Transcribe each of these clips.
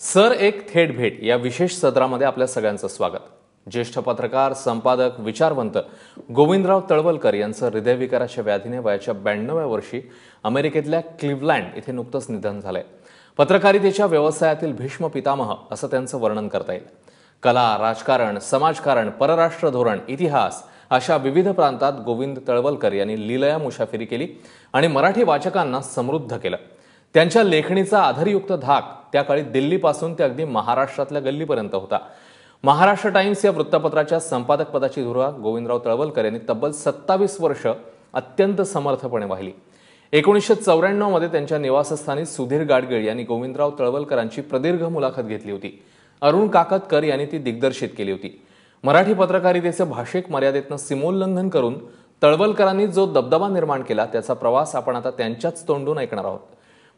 Sir एक थेट भेट या विशेष सत्रामध्ये आपल्या सगळ्यांचं स्वागत। ज्येष्ठ पत्रकार, संपादक, विचारवंत गोविंदराव तळवलकर यांचं हृदयविकाराच्या व्याधीने वयाच्या 92व्या वर्षी अमेरिकेतल्या क्लिव्हलँड इथे नुकतंच निधन झालंय। पत्रकारितेच्या व्यवसायातील भीष्म पितामह असं त्यांचं वर्णन करता येईल। कला, राजकारण, समाजकारण, परराष्ट्र धोरण, इतिहास अशा विविध प्रांतात गोविंद तळवलकर यांनी लीलया मुसाफिरी केली आणि मराठी वाचकांना समृद्ध केलं। त्यांच्या लेखणीचा आधारयुक्त धाक त्या काळी दिल्लीपासून ते अगदी महाराष्ट्रातल्या गल्लीपर्यंत होता। महाराष्ट्र टाइम्स या वृत्तपत्राच्या संपादक पदाची धुरा गोविंदराव तळवलकर यांनी तब्बल 27 वर्ष अत्यंत समर्थपणे वाहिली। 1994 मध्ये त्यांच्या निवासस्थानी सुधीर गाडगीळ यांनी गोविंदराव तळवलकरांची प्रदीर्घ मुलाखत घेतली होती। अरुण काकतकर यांनी ती दिग्दर्शित केली होती। मराठी पत्रकारितेचे भाषिक मर्यादेतनं सीमोल्लंघन करून तळवलकरांनी जो दबदबा निर्माण केला त्याचा प्रवास आपण आता त्यांच्याच तोंडून ऐकणार आहोत।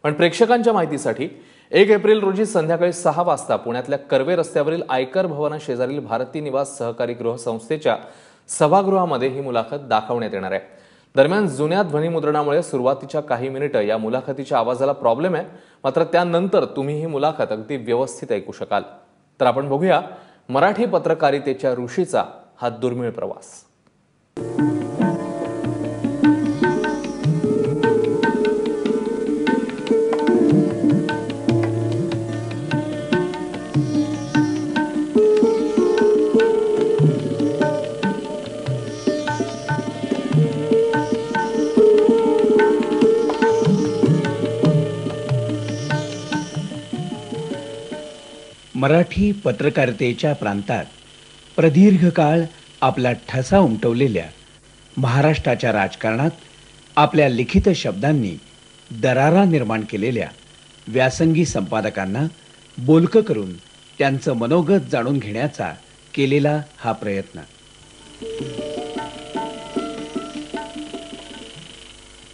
पण प्रेक्षकांच्या माहितीसाठी 1 एप्रिल रोजी संध्याकाळी 6 वाजता पुण्यातल्या कर्वे रस्त्यावरील आयकर भवना शेजारील भारती निवास सहकारी गृह संस्थेच्या सभागृहामध्ये ही मुलाखत दाखवण्यात येणार आहे। दरम्यान जुन्या ध्वनिमुद्रणामुळे सुरुवातीच्या काही मिनिटं या मुलाखतीच्या आवाजाला प्रॉब्लेम आहे, मात्र त्यानंतर तुम्ही ही मुलाखत अगदी व्यवस्थित ऐकू शकाल। तर आपण बघूया मराठी पत्रकारितेच्या ऋषीचा हा दुर्मिळ प्रवास। मराठी पत्रकारितेच्या प्रांतात प्रदीर्घ काळ आपला ठसा उमटवलेल्या महाराष्ट्राच्या राजकारणात आपल्या लिखित शब्दांनी दरारा निर्माण केलेल्या व्यासंगी संपादकांना बोलकं करून त्यांचं मनोगत जाणून घेण्याचा केलेला हा प्रयत्न।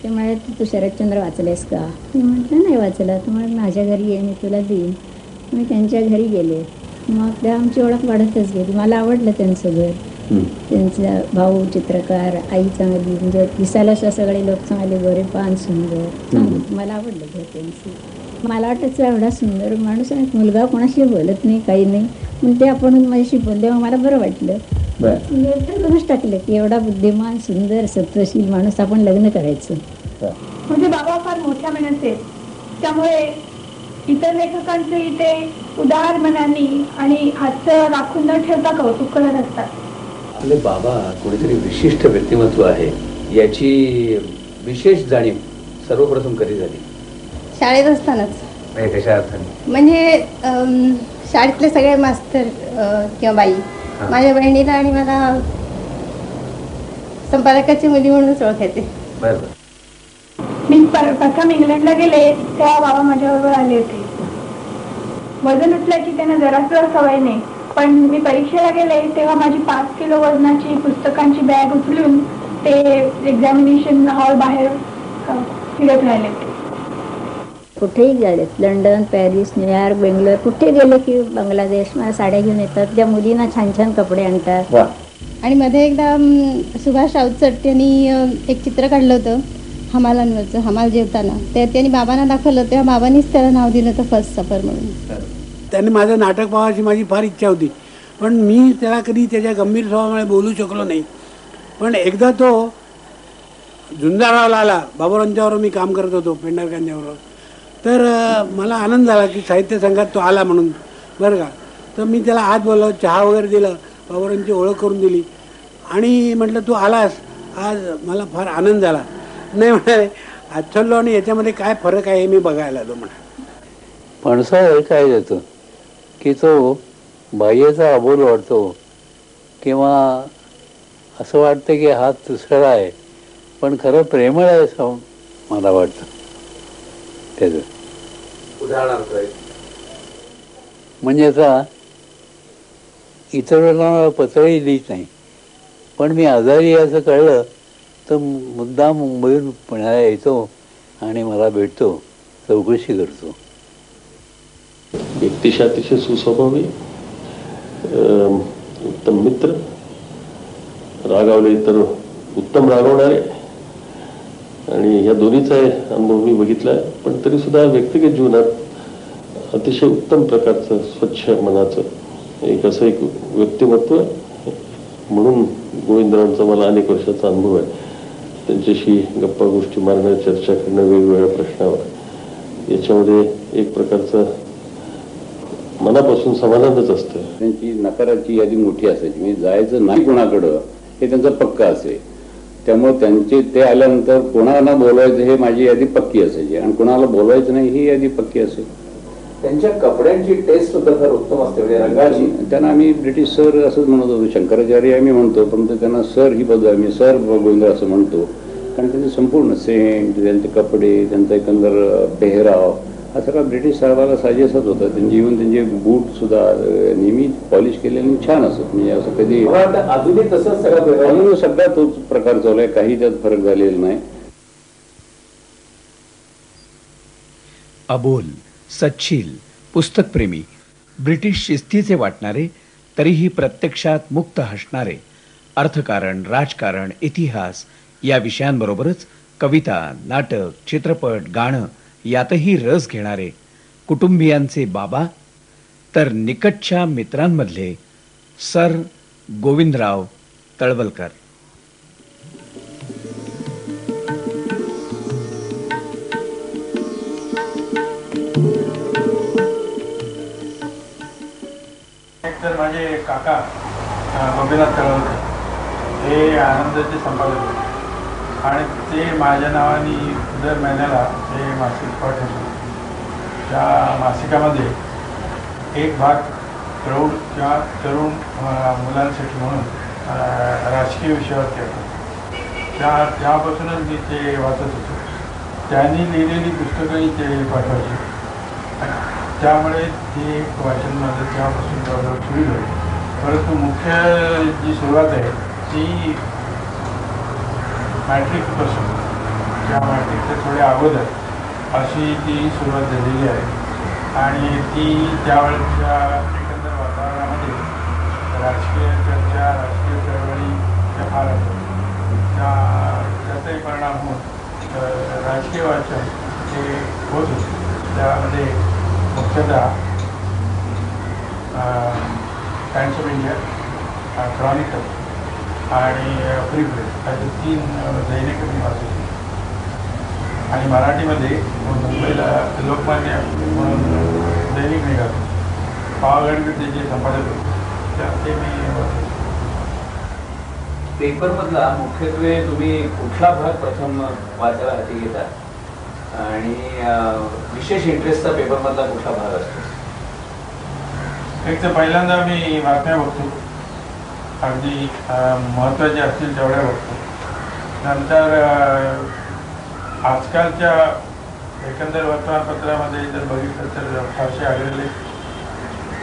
ते म्हणाले, तू शरदचंद्र वाचलेस का? मी म्हटलं नाही वाचला। तर म्हणाले, माझ्या घरी ये, मी तुला देईन। मी त्यांच्या घरी गेले। मग त्या आमची ओळख वाढतच गेली। मला आवडलं त्यांचं घर, त्यांचा भाऊ चित्रकार, आई चांगली, म्हणजे दिसायला सगळे लोक चांगले, गोरे पान, सुंदर, मला आवडलं घर त्यांचं। मला वाटतं एवढा सुंदर माणूस आहे, मुलगा कोणाशी बोलत नाही, काही नाही, मग ते आपण माझ्याशी बोलले, मग मला बरं वाटलं। ठरवूनच टाकलं की एवढा बुद्धिमान, सुंदर, सत्वशील माणूस आपण लग्न करायचं। म्हणजे बाबा फार मोठ्या मनाचे, त्यामुळे इतर लेखकांचे इथे उदार मनाने आणि हातचं राखून न ठेवता कौतुक करत असतात। आपले बाबा कोणीतरी विशिष्ट व्यक्तिमत्व आहे याची विशेष जाणीव सर्वप्रथम कधी झाली? शाळेत असतानाच। कशा अर्थाने? म्हणजे शाळेतले सगळे मास्तर किंवा बाई माझ्या बहिणीला आणि मला संपादकाची मुली म्हणूनच ओळखायचे। बरोबर। मी प्रथम इंग्लंडला गेले तेव्हा बाबा माझ्याबरोबर आले होते। वजन उचलायची त्यांना जरासुद्धा सवय नाही, पण मी परीक्षेला गेले तेव्हा माझी 5 किलो वजनाची पुस्तकांची बॅग उचलून ते एक्झामिनेशन हॉल बाहेर फिरत राहिले। कुठेही गेलेत, लंडन, पॅरिस, न्यूयॉर्क, बेंगलोर, कुठे गेले की बांगलादेश मला साड्या घेऊन येतात। त्या मुलींना छान छान कपडे आणतात। आणि मध्ये एकदा सुभाष राऊत यांनी एक चित्र काढलं होतं हमालांवरचं, हमाल जेवताना, ते त्यांनी बाबांना दाखवलं, तेव्हा बाबांनीच त्याला नाव दिलं होतं फर्स्ट सफर म्हणून। त्यांनी माझं नाटक पाहायची माझी फार इच्छा होती, पण मी त्याला कधी त्याच्या गंभीर स्वभावामुळे बोलू शकलो नाही। पण एकदा तो झुंजाररावला आला, बाबुरावांच्यावर मी काम करत होतो, पेंढारकरांच्याबरोबर, तर मला आनंद झाला की साहित्य संघात तो आला म्हणून, बरं का। तर मी त्याला आत बोललो, चहा वगैरे दिलं, बाबुरावांची ओळख करून दिली आणि म्हटलं तू आलास आज, मला फार आनंद झाला। नाही म्हणाले, आचललो आणि याच्यामध्ये काय फरक आहे हे मी बघायला आलो म्हणा। माणसाला काय जातं की तो बाह्यचा अबोल वाटतो किंवा असं वाटतं की हा दुसरा आहे, पण खरं प्रेमळ आहे असं मला वाटतं त्याचं। उदाहरणार्थ म्हणजे आता इतर लोकांना पत्रही लिहित नाही, पण मी आजारी असं कळलं तर मुद्दाम मुंबईहून पुण्याला येतो आणि मला भेटतो, चौकशी करतो। व्यक्तिशः अतिशय सुस्वभावी, उत्तम मित्र, रागावले तर उत्तम रागवणारे, आणि या दोन्हीचा अनुभव मी बघितला आहे. पण तरी सुद्धा व्यक्तिगत जीवनात अतिशय उत्तम प्रकारचं स्वच्छ मनाचं एक व्यक्तिमत्व म्हणून गोविंदरावांचा मला अनेक वर्षाचा अनुभव आहे. त्यांच्याशी गप्पा गोष्टी मारणं, चर्चा करणं वेगवेगळ्या प्रश्नावर, याच्यामध्ये एक प्रकारचं मनापासून समाधानच असतं. त्यांची नकाराची यादी मोठी असायची, म्हणजे जायचं नाही कोणाकडं हे त्यांचं पक्का असे. त्यामुळे ते आल्यानंतर कोणाला बोलवायचं हे माझी यादी पक्की असायची आणि कोणाला बोलवायचं नाही ही यादी पक्की असेल. त्यांच्या कपड्यांची टेस्ट सुद्धा फार उत्तम असते, म्हणजे रंगाची. त्यांना आम्ही ब्रिटिश सर असंच म्हणत होतो, शंकराचार्य आम्ही म्हणतो, परंतु त्यांना सर ही पदवी आम्ही सर गोविंदराव असं म्हणतो. कारण त्यांचे संपूर्ण सेंट, त्यांचे कपडे, त्यांचा एकंदर पेहराव हा सगळा ब्रिटिश साहेबाला साजेसच होता. त्यांचे बूट सुद्धा नेहमी पॉलिश केलेले छान असत, म्हणजे असं कधी आधुनिक तसंच सगळा तोच प्रकार चालू आहे, काही त्यात फरक झालेला नाही. अबोल, सच्छील, पुस्तकप्रेमी, ब्रिटिश शिस्तीचे वाटणारे तरीही प्रत्यक्षात मुक्त हसणारे, अर्थकारण, राजकारण, इतिहास या विषयांबरोबरच कविता, नाटक, चित्रपट, गाणं यातही रस घेणारे कुटुंबियांचे बाबा, तर निकटच्या मित्रांमधले सर गोविंदराव तळवलकर. तर माझे काका गोपीनाथ तळवलकर हे आनंदाचे संपादक होते आणि ते माझ्या नावाने दर महिन्याला हे मासिक पाठवतो. त्या मासिकामध्ये एक भाग प्रौढ किंवा तरुण मुलांसाठी म्हणून राजकीय विषयावरती होतं. त्यापासूनच मी ते वाचत होतो. त्यांनी लिहिलेली पुस्तकंही ते पाठवायची, त्यामुळे ते वाचन माझं तेव्हापासून जवळजवळ सुरू झालं. परंतु मुख्य जी सुरुवात आहे ती मॅट्रिकपासून, त्या मॅट्रिकच्या थोड्या अगोदर अशी ती सुरुवात झालेली आहे आणि ती त्यावेळेच्या एकंदर वातावरणामध्ये राजकीय चर्चा, राजकीय चळवळी त्या फार असतात. त्याचाही परिणाम होऊन राजकीय वाचन हे होत होते. त्यामध्ये मुख्यतः टाइम्स ऑफ इंडिया, क्रॉनिकल आणि फ्री प्रेस असे 3 दैनिक मी वाचले. आणि मराठीमध्ये मुंबईला लोकमान्य म्हणून दैनिक निघालं, पावागडचे जे संपादक होते ते मी वाचले. पेपरमधला मुख्यत्वे तुम्ही कुठला भाग प्रथम वाचायला हाती घेता आणि विशेष इंटरेस्टचा पेपरमधला कुठला भाग असतो? एक तर पहिल्यांदा मी बातम्या बघतो, अगदी महत्त्वाचे असतील तेवढ्या बघतो. नंतर आजकालच्या एकंदर वर्तमानपत्रामध्ये जर बघितलं तर फारसे आलेले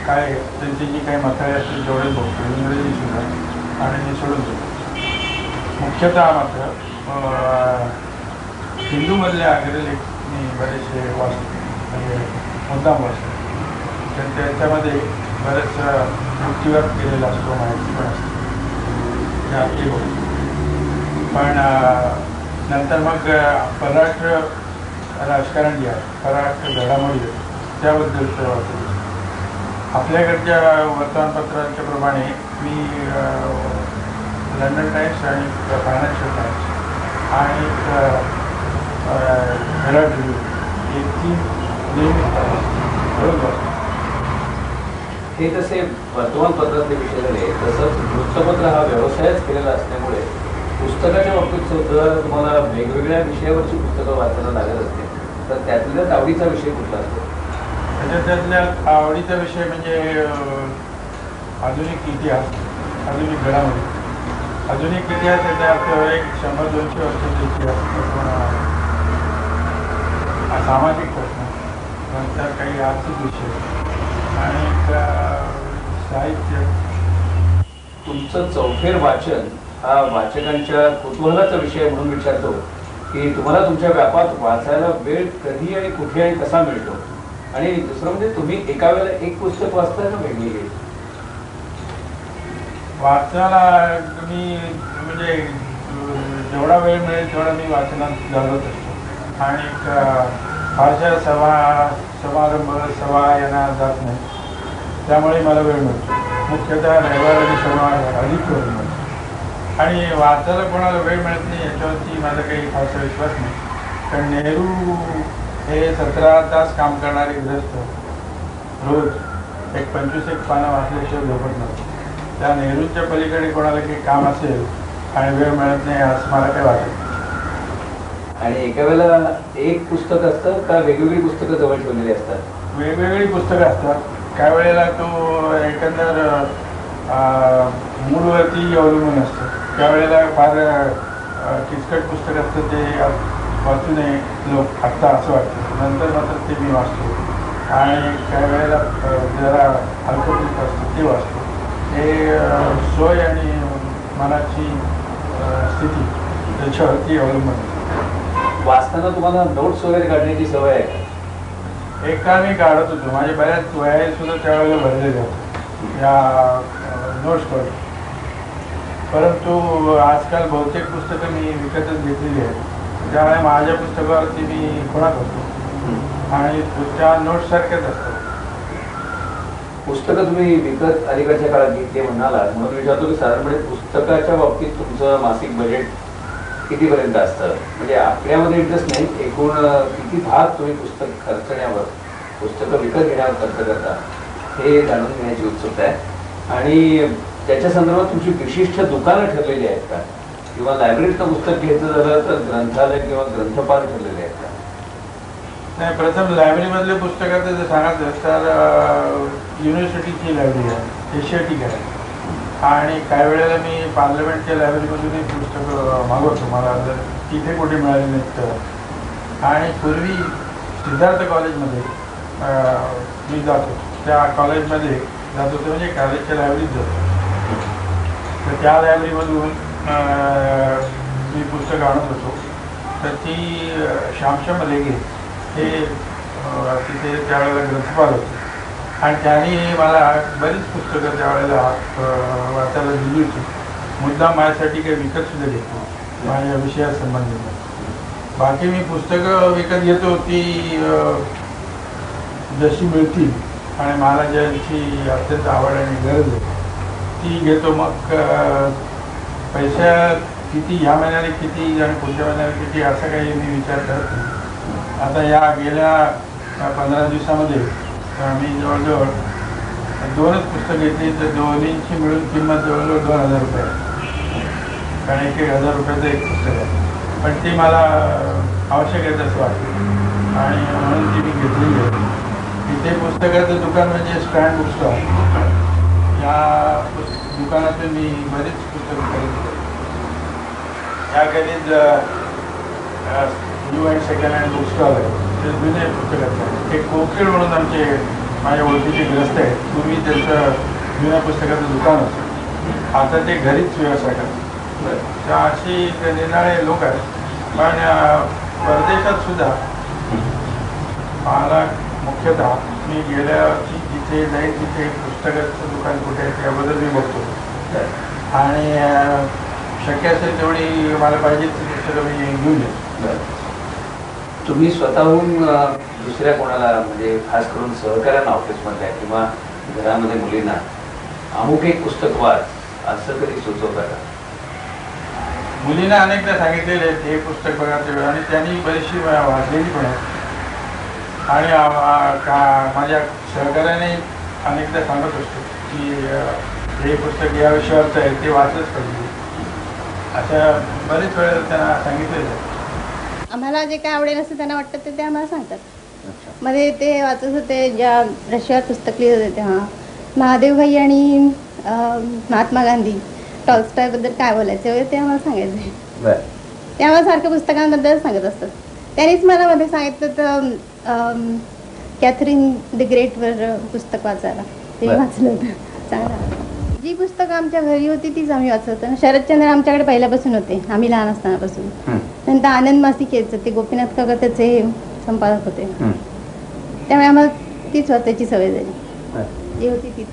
काय त्यांची जी काही मथळे असतील तेवढेच बघतो, इंग्रजी सुद्धा, आणि मी सोडून देतो. मुख्यतः मात्र हिंदूमधले अग्रलेख मी बरेचसे वाचतो, म्हणजे मुद्दाम वाचतो. तर त्याच्यामध्ये बरेच युक्तिवाद केलेला असतो, माहिती पण असते, ते बघतो. पण नंतर मग परराष्ट्र राजकारण जे आहे, परराष्ट्र घडामोडी त्याबद्दल वाचतो. आपल्याकडच्या वर्तमानपत्रांच्या प्रमाणे मी लंडन टाइम्स आणि फायनान्शियल टाइम्स आणि हेराल्ड रिव्ह्यू हे 3 नेहमी हे तसे वर्तमानपत्रातले विषय झाले, तसंच वृत्तपत्र हा व्यवसायच केलेला असल्यामुळे पुस्तकाच्या बाबतीत सुद्धा तुम्हाला वेगवेगळ्या विषयावरची पुस्तकं वाचायला लागत असते. तर त्यातल्याच आवडीचा विषय कुठला असतो? त्यातल्या आवडीचा विषय म्हणजे आधुनिक इतिहास, आधुनिक घडामोडी. आधुनिक इतिहास याचा अर्थ एक 100-200 वर्षाचा इतिहास, सामाजिक प्रश्न, नंतर काही आर्थिक विषय आणि साहित्य. तुमचं चौफेर वाचन हा वाचकांच्या कुतूहलाचा विषय म्हणून विचारतो की तुम्हाला तुमच्या व्यापात वाचायला वेळ कधी आणि कुठे आणि कसा मिळतो? आणि दुसरं म्हणजे तुम्ही एका वेळेला एक पुस्तक वाचताय ना वेगळी? वाचनाला मी म्हणजे जेवढा वेळ मिळेल तेवढा मी वाचनात घालवत असतो. आणि फारशा समारंभ सभा यांना जात नाही, त्यामुळे मला वेळ मिळतो. मुख्यतः रविवार आणि शनिवार अधिक वेळ मिळतो. आणि वाचायला कोणाला वेळ मिळत नाही याच्यावरती माझा काही फारसा विश्वास नाही. कारण नेहरू हे 17 तास काम करणारे गृहस्थ रोज 25 पानं वाचल्याशिवाय झोपत नसतं. त्या नेहरूंच्या पलीकडे कोणाला काही काम असेल आणि वेळ मिळत नाही असं मला काही वाटत नाही. आणि एका वेळेला एक पुस्तक असतं का वेगवेगळी पुस्तकं जवळ ठेवलेली असतात? वेगवेगळी पुस्तकं असतात. काही वेळेला तो एकंदर मूडवरती अवलंबून असतं. त्यावेळेला फार किचकट पुस्तक असतं, ते वाचू नये लोक आत्ता असं वाटतं. नंतर मात्र ते मी वाचतो. आणि काही वेळेला जरा हलकं असतं ते वाचतो. हे सोय आणि मनाची स्थिती त्याच्यावरती अवलंबून. वाचताना तुम्हाला नोट्स वगैरे काढण्याची सवय आहे का? एक काळ मी काढत होतो. माझे बऱ्याच वया सुद्धा त्यावेळेला भरलेले होते या नोट्सवर. परंतु आजकाल बहुतेक पुस्तकं मी विकतच घेतलेली आहेत. त्यामुळे माझ्या पुस्तकावरती मी खुणा करतो आणि त्या नोट्ससारख्याच असतात. पुस्तकं तुम्ही विकत अलीकडच्या काळात घेतली म्हणालात, म्हणून विचारतो की साधारणपणे पुस्तकाच्या बाबतीत तुमचं मासिक बजेट कितीपर्यंत असतं? म्हणजे आकड्यामध्ये इंटरेस्ट नाही, एकूण किती भाग तुम्ही पुस्तक खर्चण्यावर, पुस्तकं विकत घेण्यावर खर्च करता हे जाणून घेण्याची उत्सुकता आहे. आणि त्याच्या संदर्भात तुमची विशिष्ट दुकानं ठरलेली आहेत का? किंवा लायब्ररीतनं पुस्तक घ्यायचं झालं तर ग्रंथालय किंवा ग्रंथपाल ठरलेले आहेत का? नाही, प्रथम लायब्ररीमधले पुस्तकाचं जर सांगायचं तर युनिव्हर्सिटीची लायब्ररी आहे, एशियाटिक आहे. आणि काही वेळेला मी पार्लमेंटच्या लायब्ररीमधूनही पुस्तकं मागवतो, मला जर तिथे कुठे मिळाले नाहीत तर. आणि पूर्वी सिद्धार्थ कॉलेजमध्ये मी जातो, त्या कॉलेजमध्ये जात होतो, म्हणजे कॉलेजच्या लायब्ररीत जातो. तर त्या लायब्ररीमधून मी पुस्तकं आणत होतो. तर ती श्यामश्याम लेगे हे तिथे त्यावेळेला ग्रंथपाल होते आणि त्यांनी मला बरीच पुस्तकं त्यावेळेला वाचायला दिली होती. मुद्दाम माझ्यासाठी काही विकतसुद्धा घेतली माझ्या विषयासंबंधित. बाकी मी पुस्तकं विकत घेतो ती जशी मिळतील आणि मला ज्यांची अत्यंत आवड आणि गरज आहे ती घेतो. मग पैसा किती, ह्या महिन्याने किती आणि पुढच्या महिन्याला किती असं काही मी विचार करत नाही. आता या गेल्या 15 दिवसामध्ये मी जवळजवळ 2च पुस्तकं घेतली, तर दोन्हींची मिळून किंमत जवळजवळ 2000 रुपये आहे. कारण 1,000 रुपयाचं एक पुस्तक आहे, पण ते मला आवश्यक आहे तसं वाटतं आणि म्हणून ती मी घेतलेली आहे. इथे पुस्तकाचं दुकान म्हणजे स्टँड बुक स्टॉल. या दुकानातून मी बरीच पुस्तकं खरेदी करतो. या गणित new and second hand book stall आहे, ते जुने पुस्तकाचं आहे. एक कोकिळ म्हणून आमचे माझ्या ओळखीचे ग्रस्त आहेत. पूर्वी त्यांचं जुन्या पुस्तकाचं दुकान होतं, आता ते घरीच व्यवसाय करतात. त्या अशी निराळे लोक आहेत. पण परदेशात सुद्धा मला मुख्यतः मी गेल्या वर्षी जिथे जाईल तिथे पुस्तकाचं दुकान कुठे आहे त्याबद्दल मी बघतो आणि शक्य असेल तेवढी मला पाहिजे ती पुस्तकं मी घेऊन येतो. तुम्ही स्वतःहून दुसऱ्या कोणाला, म्हणजे खास करून सहकार्यांना ऑफिसमधल्या किंवा घरामध्ये मुलींना अमुक एक पुस्तक वाच असं कधी सुचवता का? मुलींना अनेकदा सांगितलेले हे पुस्तक बघा ते, आणि त्यांनी बरीचशी वाचलेली पण आहे. आणि माझ्या सहकार्याने अनेकदा सांगत असतो की हे पुस्तक या विषयावरचं आहे, ते वाचलंच पाहिजे. अशा बरेच वेळेला त्यांना सांगितलेलं आहे. आम्हाला जे काय आवडेल असं त्यांना वाटतं ते आम्हाला सांगतात. मध्ये ते वाचत होते ज्या रशियात पुस्तक लिहित होते तेव्हा महादेवभाई आणि महात्मा गांधी टॉल्स्टॉयबद्दल काय बोलायचे वगैरे ते आम्हाला सांगायचे. ते आम्हाला सारख्या पुस्तकांबद्दल सांगत असतात. त्यांनीच मला मध्ये सांगितलं तर कॅथरीन द ग्रेटवर पुस्तक वाचायला, ते वाचलं होतं. चांगलं. जी पुस्तकं आमच्या घरी होती तीच आम्ही वाचत होतो. शरदचंद्र आमच्याकडे पहिल्यापासून होते, आम्ही लहान असतानापासून. नंतर आनंद मासिक यायचं, ते गोपीनाथ काका त्याचे संपादक होते, त्यामुळे आम्हाला तीच वाचायची सवय झाली, जी होती तीच.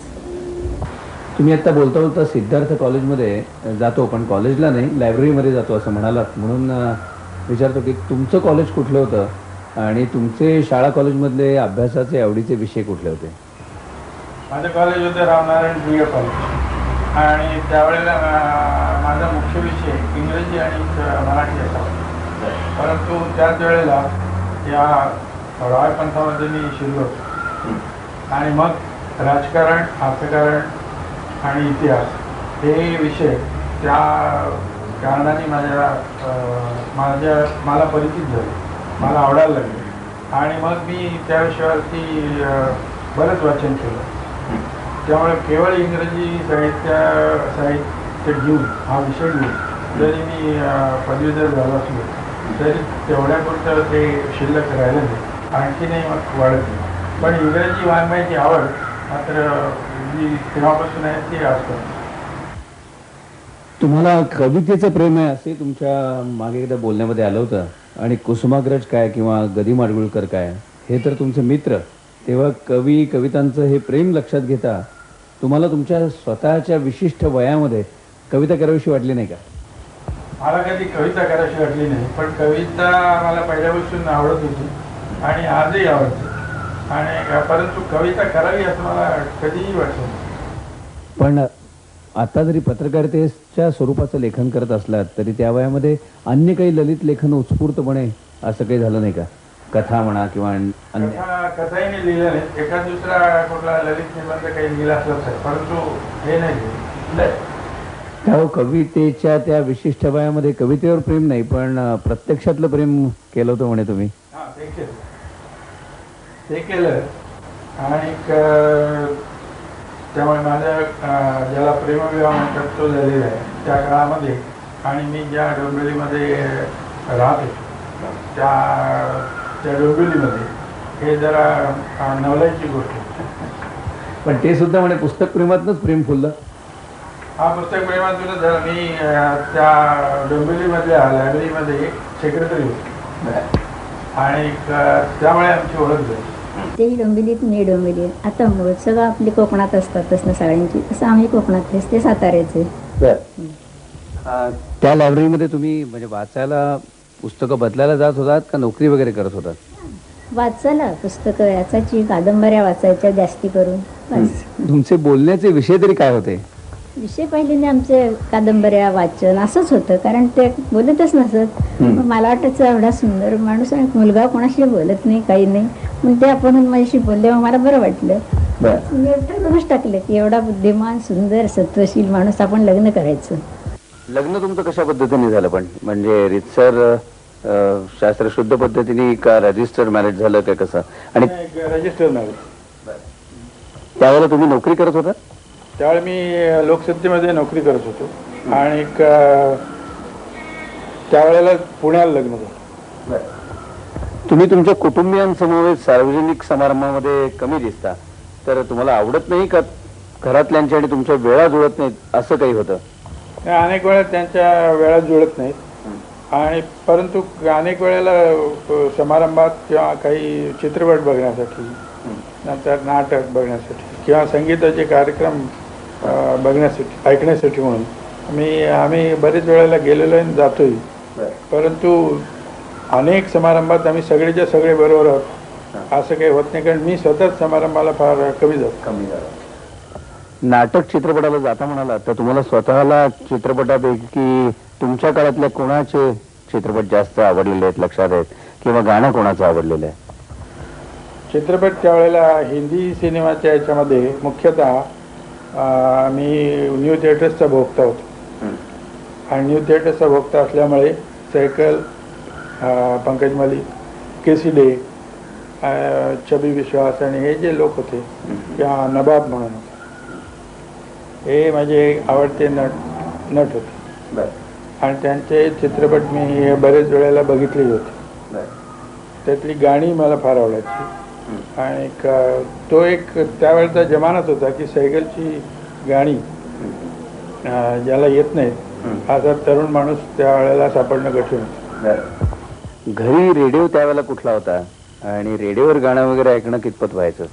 तुम्ही आता बोलता बोलता सिद्धार्थ कॉलेजमध्ये जातो, पण कॉलेजला नाही लायब्ररीमध्ये जातो असं म्हणालात, म्हणून विचारतो की तुमचं कॉलेज कुठलं होतं आणि तुमचे शाळा कॉलेजमधले अभ्यासाचे आवडीचे विषय कुठले होते? माझं कॉलेज होतं रामनारायण BA कॉलेज आणि त्यावेळेला माझा मुख्य विषय इंग्रजी आणि मराठी असावा. परंतु त्याच वेळेला या रॉय पंथामध्ये मी शिरलो आणि मग राजकारण, अर्थकारण आणि इतिहास हे विषय त्या कारणाने मला परिचित झाले, मला आवडायला लागले आणि मग मी त्या विषयावरती बरंच वाचन केलं. त्यामुळे केवळ इंग्रजी साहित्य घेऊन हा विषय घेऊन जरी मी पदवीधर झालो असलो तरी तेवढ्यापुरतं ते शिल्लक राहिलं नाही, आणखीनही मग वाढत नाही. पण इंग्रजी वाङ्मयाची आवड मात्र जी तेव्हापासून आहे ती आजपर्यंत. तुम्हाला कवितेचं प्रेम आहे असे तुमच्या मागे एकदा बोलण्यामध्ये आलं होतं. आणि कुसुमाग्रज काय किंवा गदी माडगुळकर काय हे तर तुमचे मित्र, तेव्हा कवितांचं हे प्रेम लक्षात घेता तुम्हाला तुमच्या स्वतःच्या विशिष्ट वयामध्ये कविता करावीशी वाटली नाही का? मला कधी कविता करायची वाटली नाही, पण कविता मला पहिल्यापासून आवडत होती आणि आजही आवडते. आणि परंतु कविता करावी असं मला कधीही वाटलं नाही. पण आता जरी पत्रकारितेच्या स्वरूपाचं लेखन करत असलात तरी त्या वयामध्ये अन्य काही ललित लेखन उत्स्फूर्तपणे असं काही झालं नाही का? कथा म्हणा किंवा कथाही नाही लिहिलं नाही. एका दुसरा कुठला ललित निबंध काही लिहिला असलाच आहे, परंतु हे नाही. त्या कवितेच्या त्या विशिष्ट वयामध्ये कवितेवर प्रेम नाही पण प्रत्यक्षातलं प्रेम केलं होतं म्हणे तुम्ही? हां, ते केलं आणि त्यामुळे माझ्या ज्याला प्रेमविवाह म्हणतात तो झालेला आहे त्या काळामध्ये. आणि मी ज्या डोंबिवलीमध्ये राहत होतो त्या डोंबिवलीमध्ये हे जरा नवलाईची गोष्ट. पण ते सुद्धा म्हणे पुस्तक प्रेमातूनच प्रेम फुललं. हा, पुस्तक प्रेमातूनच झालं. मी त्या डोंबिवलीमधल्या लायब्ररीमध्ये सेक्रेटरी होतो आणि त्यामुळे आमची ओळख झाली. तेही डोंबिवलीत, मी डोंबिवली. आता मूळ सगळं आपली कोकणात असतातच ना सगळ्यांची, तसं आम्ही कोकणातलेच, ते साताऱ्याचे. त्या लायब्ररीमध्ये तुम्ही म्हणजे वाचायला पुस्तकं बदलायला जात होतात का नोकरी वगैरे करत होतात? वाचायला पुस्तकं वाचायची, कादंबऱ्या वाचायच्या जास्ती करून. बस. तुमचे बोलण्याचे विषय तरी काय होते? विषय पहिल्यांदा आमचे कादंबऱ्या वाचन असंच होतं, कारण ते बोलतच नसत. मला वाटायचं एवढा सुंदर माणूस आणि मुलगा कोणाशी बोलत नाही, काही नाही, मग ते आपण माझ्याशी बोलले, मग मला बरं वाटलं. ठरवूनच टाकलं की एवढा बुद्धिमान, सुंदर, सत्वशील माणूस आपण लग्न करायचं. लग्न तुमचं कशा पद्धतीने झालं? पण म्हणजे रितसर शास्त्रशुद्ध पद्धतीने का रजिस्टर्ड मॅरेज झालं का कसं? आणि रजिस्टर्ड मॅरेज. त्यावेळेला तुम्ही नोकरी करत होता? त्यावेळी मी लोकसत्तेमध्ये नोकरी करत होतो आणि त्यावेळेला पुण्याला लग्न झालं. तुम्ही तुमच्या कुटुंबियांसमवेत सार्वजनिक समारंभामध्ये कमी दिसता, तर तुम्हाला आवडत नाही का घरातल्यांच्या आणि तुमच्या वेळा जुळत नाहीत असं काही होतं? अनेक वेळा त्यांच्या वेळा जुळत नाहीत आणि परंतु अनेक वेळेला समारंभात किंवा काही चित्रपट बघण्यासाठी, नंतर नाटक बघण्यासाठी किंवा संगीताचे कार्यक्रम बघण्यासाठी, ऐकण्यासाठी म्हणून आम्ही बरेच वेळेला गेलेलो आहे, जातोय. परंतु अनेक समारंभात आम्ही सगळेच्या सगळे बरोबर आहोत असं काही होत नाही, कारण मी स्वतःच समारंभाला फार कमी जातो. नाटक चित्रपटाला जाता म्हणाला तर तुम्हाला स्वतःला चित्रपटापैकी तुमच्या काळातल्या कोणाचे चित्रपट जास्त आवडलेले आहेत, लक्षात आहेत, किंवा गाणं कोणाचं आवडलेलं आहे? चित्रपट त्यावेळेला हिंदी सिनेमाच्या याच्यामध्ये मुख्यतः मी न्यू थिएटर्सचा भोगता होतो आणि न्यू थिएटर्सचा भोगता असल्यामुळे सैकल, पंकज मलिक, केसी डे, छबी विश्वास आणि हे जे लोक होते किंवा नबाब म्हणून होते, हे माझे आवडते नट होते आणि त्यांचे चित्रपट मी बरेच वेळेला बघितलेले होते. त्यातली गाणी मला फार आवडायची आणि तो एक त्यावेळेचा जमानाच होता की सैगलची गाणी ज्याला येत नाहीत असा तरुण माणूस त्यावेळेला सापडणं कठीण होतं. घरी रेडिओ त्यावेळेला कुठला होता आणि रेडिओवर गाणं वगैरे ऐकणं कितपत व्हायचं?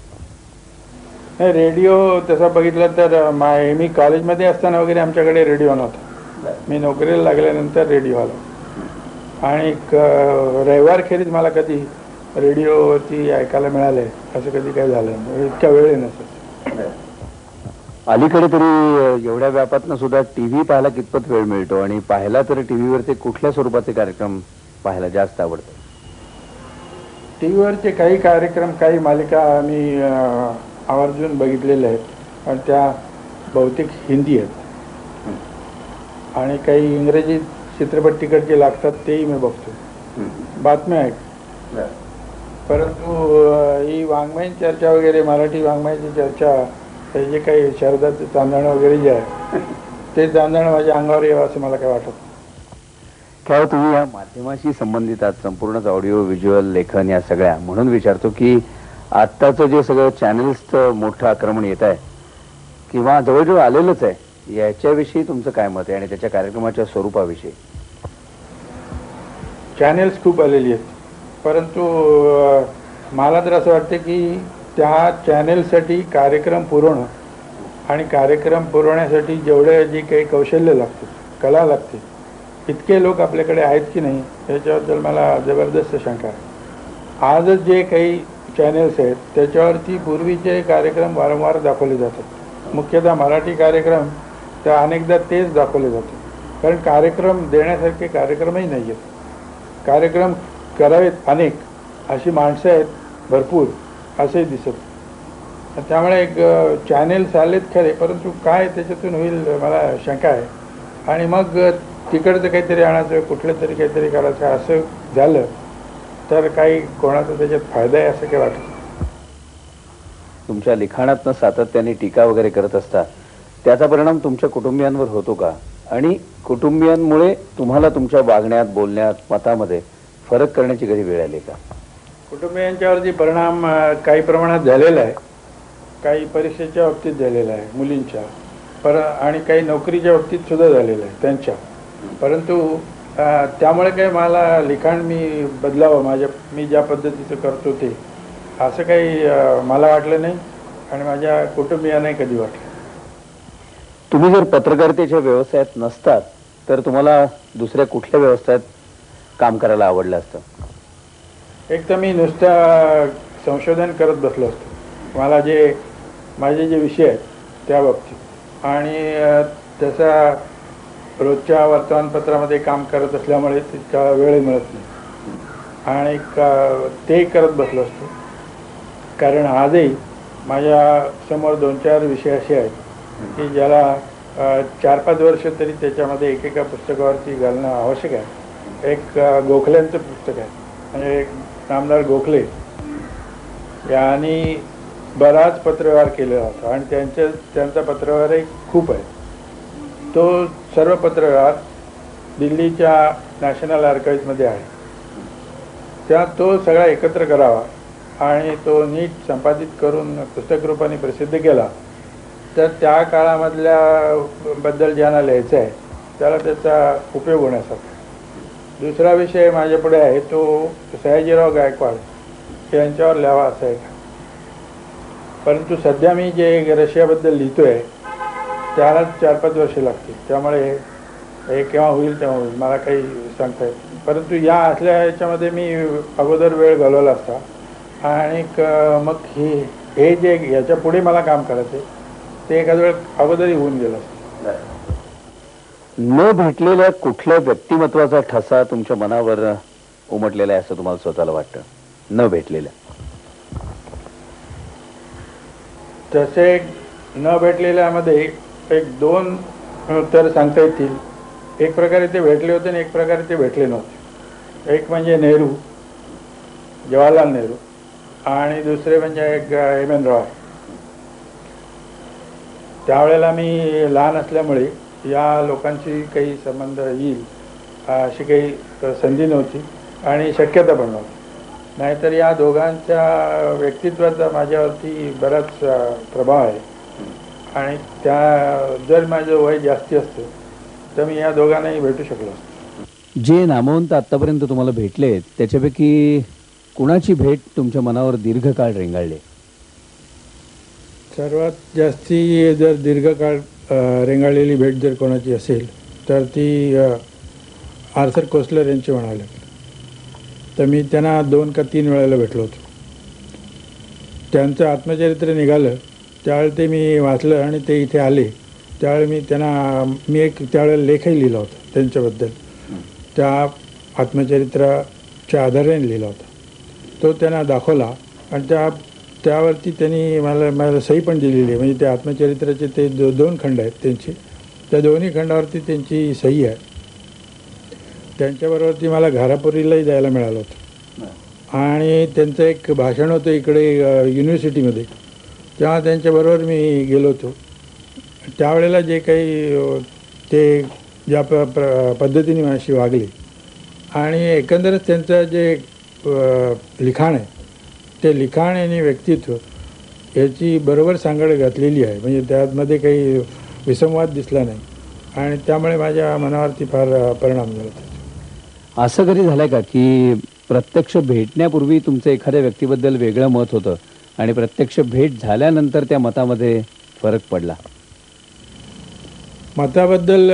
नाही, रेडिओ तसा बघितला तर मी कॉलेजमध्ये असताना वगैरे आमच्याकडे रेडिओ नव्हता. मी नोकरीला लागल्यानंतर रेडिओ आला आणि रविवारखेरीज मला कधी रेडिओवरती ऐकायला मिळाले असं कधी काही झालं नाही. इतक्या वेळ नसत. अलीकडे तरी एवढ्या व्यापातनं सुद्धा टीव्ही पाहायला कितपत वेळ मिळतो आणि पाहायला तर टीव्हीवरचे कुठल्या स्वरूपाचे कार्यक्रम पाहायला जास्त आवडतात? टीव्हीवरचे काही कार्यक्रम, काही मालिका आम्ही आवर्जून बघितलेल्या आहेत आणि त्या बहुतेक हिंदी आहेत आणि काही इंग्रजी चित्रपट तिकडचे लागतात तेही मी बघतो. बातम्या आहेत. परंतु ही वाङ्मयीन चर्चा वगैरे, मराठी वाङ्मयाची चर्चा, हे जे काही शरदाचं चांदणं वगैरे जे आहे ते चांदणं माझ्या अंगावर यावं असं मला काय वाटत नाही. काय तुम्ही या माध्यमाशी संबंधित आहात, संपूर्णच ऑडिओ व्हिज्युअल लेखन या सगळ्या, म्हणून विचारतो की आत्ताचं जे सगळं चॅनल्सचं मोठं आक्रमण येत आहे किंवा जवळजवळ आलेलंच आहे, याच्याविषयी तुमचं काय मत आहे आणि त्याच्या कार्यक्रमाच्या स्वरूपाविषयी? चॅनेल्स खूप आलेली आहेत, परंतु मला तर असं वाटतं की त्या चॅनेलसाठी कार्यक्रम पुरवणं आणि कार्यक्रम पुरवण्यासाठी जेवढे जे काही कौशल्य लागते, कला लागते, इतके लोक आपल्याकडे आहेत की नाही याच्याबद्दल मला जबरदस्त शंका आहे. आजच जे काही चॅनेल्स आहेत त्याच्यावरती पूर्वीचे कार्यक्रम वारंवार दाखवले जातात. मुख्यतः मराठी कार्यक्रम तर अनेकदा तेच दाखवले जातात, कारण कार्यक्रम देण्यासारखे कार्यक्रमही नाही आहेत. कार्यक्रम करावेत अनेक, अशी माणसं आहेत भरपूर असे दिसत. त्यामुळे एक चॅनेल्स आलेत खरे, परंतु काय त्याच्यातून होईल मला शंका आहे. आणि मग तिकडचं काहीतरी आणायचं, कुठलं तरी काहीतरी करायचं असं झालं तर काही कोणाचा त्याच्यात फायदा आहे असं काही वाटत. तुमच्या लिखाणातनं सातत्याने टीका वगैरे करत असता, त्याचा परिणाम तुमच्या कुटुंबियांवर होतो का? आणि कुटुंबियांमुळे तुम्हाला तुमच्या वागण्यात, बोलण्यात, मतामध्ये फरक करण्याची कधी वेळ आली का? कुटुंबियांच्यावरती परिणाम काही प्रमाणात झालेला आहे. काही परीक्षेच्या बाबतीत झालेला आहे मुलींच्या, आणि काही नोकरीच्या बाबतीत सुद्धा झालेलं आहे त्यांच्या. परंतु त्यामुळे काही मला लिखाण मी बदलावं, मी ज्या पद्धतीचं करतो ते असं काही मला वाटलं नाही आणि माझ्या कुटुंबियांनाही कधी वाटलं. तुम्ही जर पत्रकारितेच्या व्यवसायात नसतात तर तुम्हाला दुसऱ्या कुठल्या व्यवसायात काम करायला आवडलं असतं? एक तर मी नुसतं संशोधन करत बसलो असतो, माझे जे विषय आहेत त्या बाबतीत, आणि त्याचा रोजच्या वर्तमानपत्रामध्ये काम करत असल्यामुळे तितका वेळ मिळत नाही आणि ते करत बसलो असतो. कारण आजही माझ्या समोर 2-4 विषय असे आहेत की ज्याला 4-5 वर्ष तरी त्याच्यामध्ये एकेका पुस्तकावरती घालणं आवश्यक आहे. एक गोखल्यांचं पुस्तक आहे, म्हणजे नामदार गोखले यांनी बराच पत्रव्यवहार केलेला होता आणि त्यांचा पत्रव्यवहारही खूप आहे. तो सर्व पत्रव्यवहार दिल्लीच्या नॅशनल आर्काईव्हमध्ये आहे. तो सगळा एकत्र करावा आणि तो नीट संपादित करून पुस्तक रूपाने प्रसिद्ध केला तर त्या काळामधल्या बद्दल ज्यांना लिहायचं आहे त्याला त्याचा उपयोग होण्यासारखा. दुसरा विषय माझ्यापुढे आहे तो सयाजीराव गायकवाड यांच्यावर लिहावा असा आहे. परंतु सध्या मी जे रशियाबद्दल लिहितो आहे त्याला 4-5 वर्षे लागतील, त्यामुळे हे केव्हा होईल तेव्हा होईल मला काही सांगता येत. परंतु या असल्या ह्याच्यामध्ये मी अगोदर वेळ घालवला असता आणि मग हे जे याच्या पुढे मला काम करायचं आहे ते एखाद वेळ अगोदरही होऊन गेलं असतं. न भेटलेल्या कुठल्या व्यक्तिमत्वाचा ठसा तुमच्या मनावर उमटलेला आहे असं तुम्हाला स्वतःला वाटतं? न भेटलेल्या तसे न भेटलेल्यामध्ये 1-2 तर सांगता येतील. एक प्रकारे ते भेटले होते आणि एक प्रकारे ते भेटले नव्हते. एक म्हणजे नेहरू, जवाहरलाल नेहरू, आणि दुसरे म्हणजे एक एम.एन. रॉय. त्यावेळेला मी लहान असल्यामुळे या लोकांची काही संबंध येईल अशी काही संधी नव्हती आणि शक्यता पण नव्हती. नाहीतर या दोघांच्या व्यक्तित्वाचा माझ्यावरती बराच प्रभाव आहे आणि जर माझं वय जास्ती असतं तर मी या दोघांनाही भेटू शकलो असतो. जे नामवंत आतापर्यंत तुम्हाला भेटले त्याच्यापैकी कुणाची भेट तुमच्या मनावर दीर्घकाळ रेंगाळले? सर्वात जास्ती जर दीर्घकाळ रेंगाळलेली भेट जर कोणाची असेल तर ती आर्थर कोसलर यांची म्हणाले. तर मी त्यांना 2 का 3 वेळेला भेटलो होतो. त्यांचं आत्मचरित्र निघालं त्यावेळी ते मी वाचलं आणि ते इथे आले त्यावेळी मी एक त्यावेळेला लेखही लिहिला होता त्यांच्याबद्दल. त्या आत्मचरित्राच्या आधाराने लिहिला होता. तो त्यांना दाखवला आणि त्यावरती त्यांनी मला सही पण दिलेली आहे. म्हणजे त्या आत्मचरित्राचे ते 2 खंड आहेत त्यांचे. त्या दोन्ही खंडावरती त्यांची सही आहे. त्यांच्याबरोबर ती मला घारापुरीलाही जायला मिळालं होतं आणि त्यांचं एक भाषण होतं इकडे युनिव्हर्सिटीमध्ये. तेव्हा त्यांच्याबरोबर मी गेलो होतो. त्यावेळेला जे काही ते ज्या पद्धतीने माझ्याशी वागले आणि एकंदरच त्यांचं जे लिखाण आहे ते लिखाण आणि व्यक्तित्व याची बरोबर सांगड घातलेली आहे. म्हणजे त्यामध्ये काही विसंवाद दिसला नाही आणि त्यामुळे माझ्या मनावरती फार परिणाम झाला. असं कधी झालं का की प्रत्यक्ष भेटण्यापूर्वी तुमचं एखाद्या व्यक्तीबद्दल वेगळं मत होतं आणि प्रत्यक्ष भेट झाल्यानंतर त्या मतामध्ये फरक पडला? मताबद्दल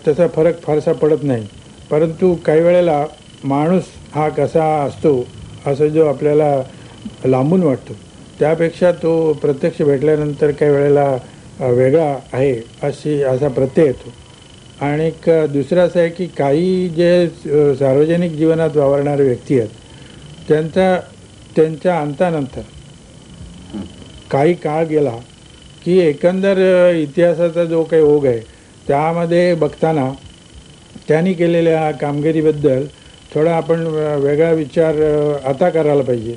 तसा फरक फारसा पडत नाही, परंतु काही वेळेला माणूस हा कसा असतो असं जो आपल्याला लांबून वाटतो त्यापेक्षा तो प्रत्यक्ष भेटल्यानंतर काही वेळेला वेगळा आहे असा प्रत्यय येतो. आणि दुसरं असं आहे की काही जे सार्वजनिक जीवनात वावरणारे व्यक्ती आहेत त्यांच्या अंतानंतर काही काळ गेला की एकंदर इतिहासाचा जो काही ओघ आहे त्यामध्ये बघताना त्यांनी केलेल्या कामगिरीबद्दल थोडा आपण वेगळा विचार आता करायला पाहिजे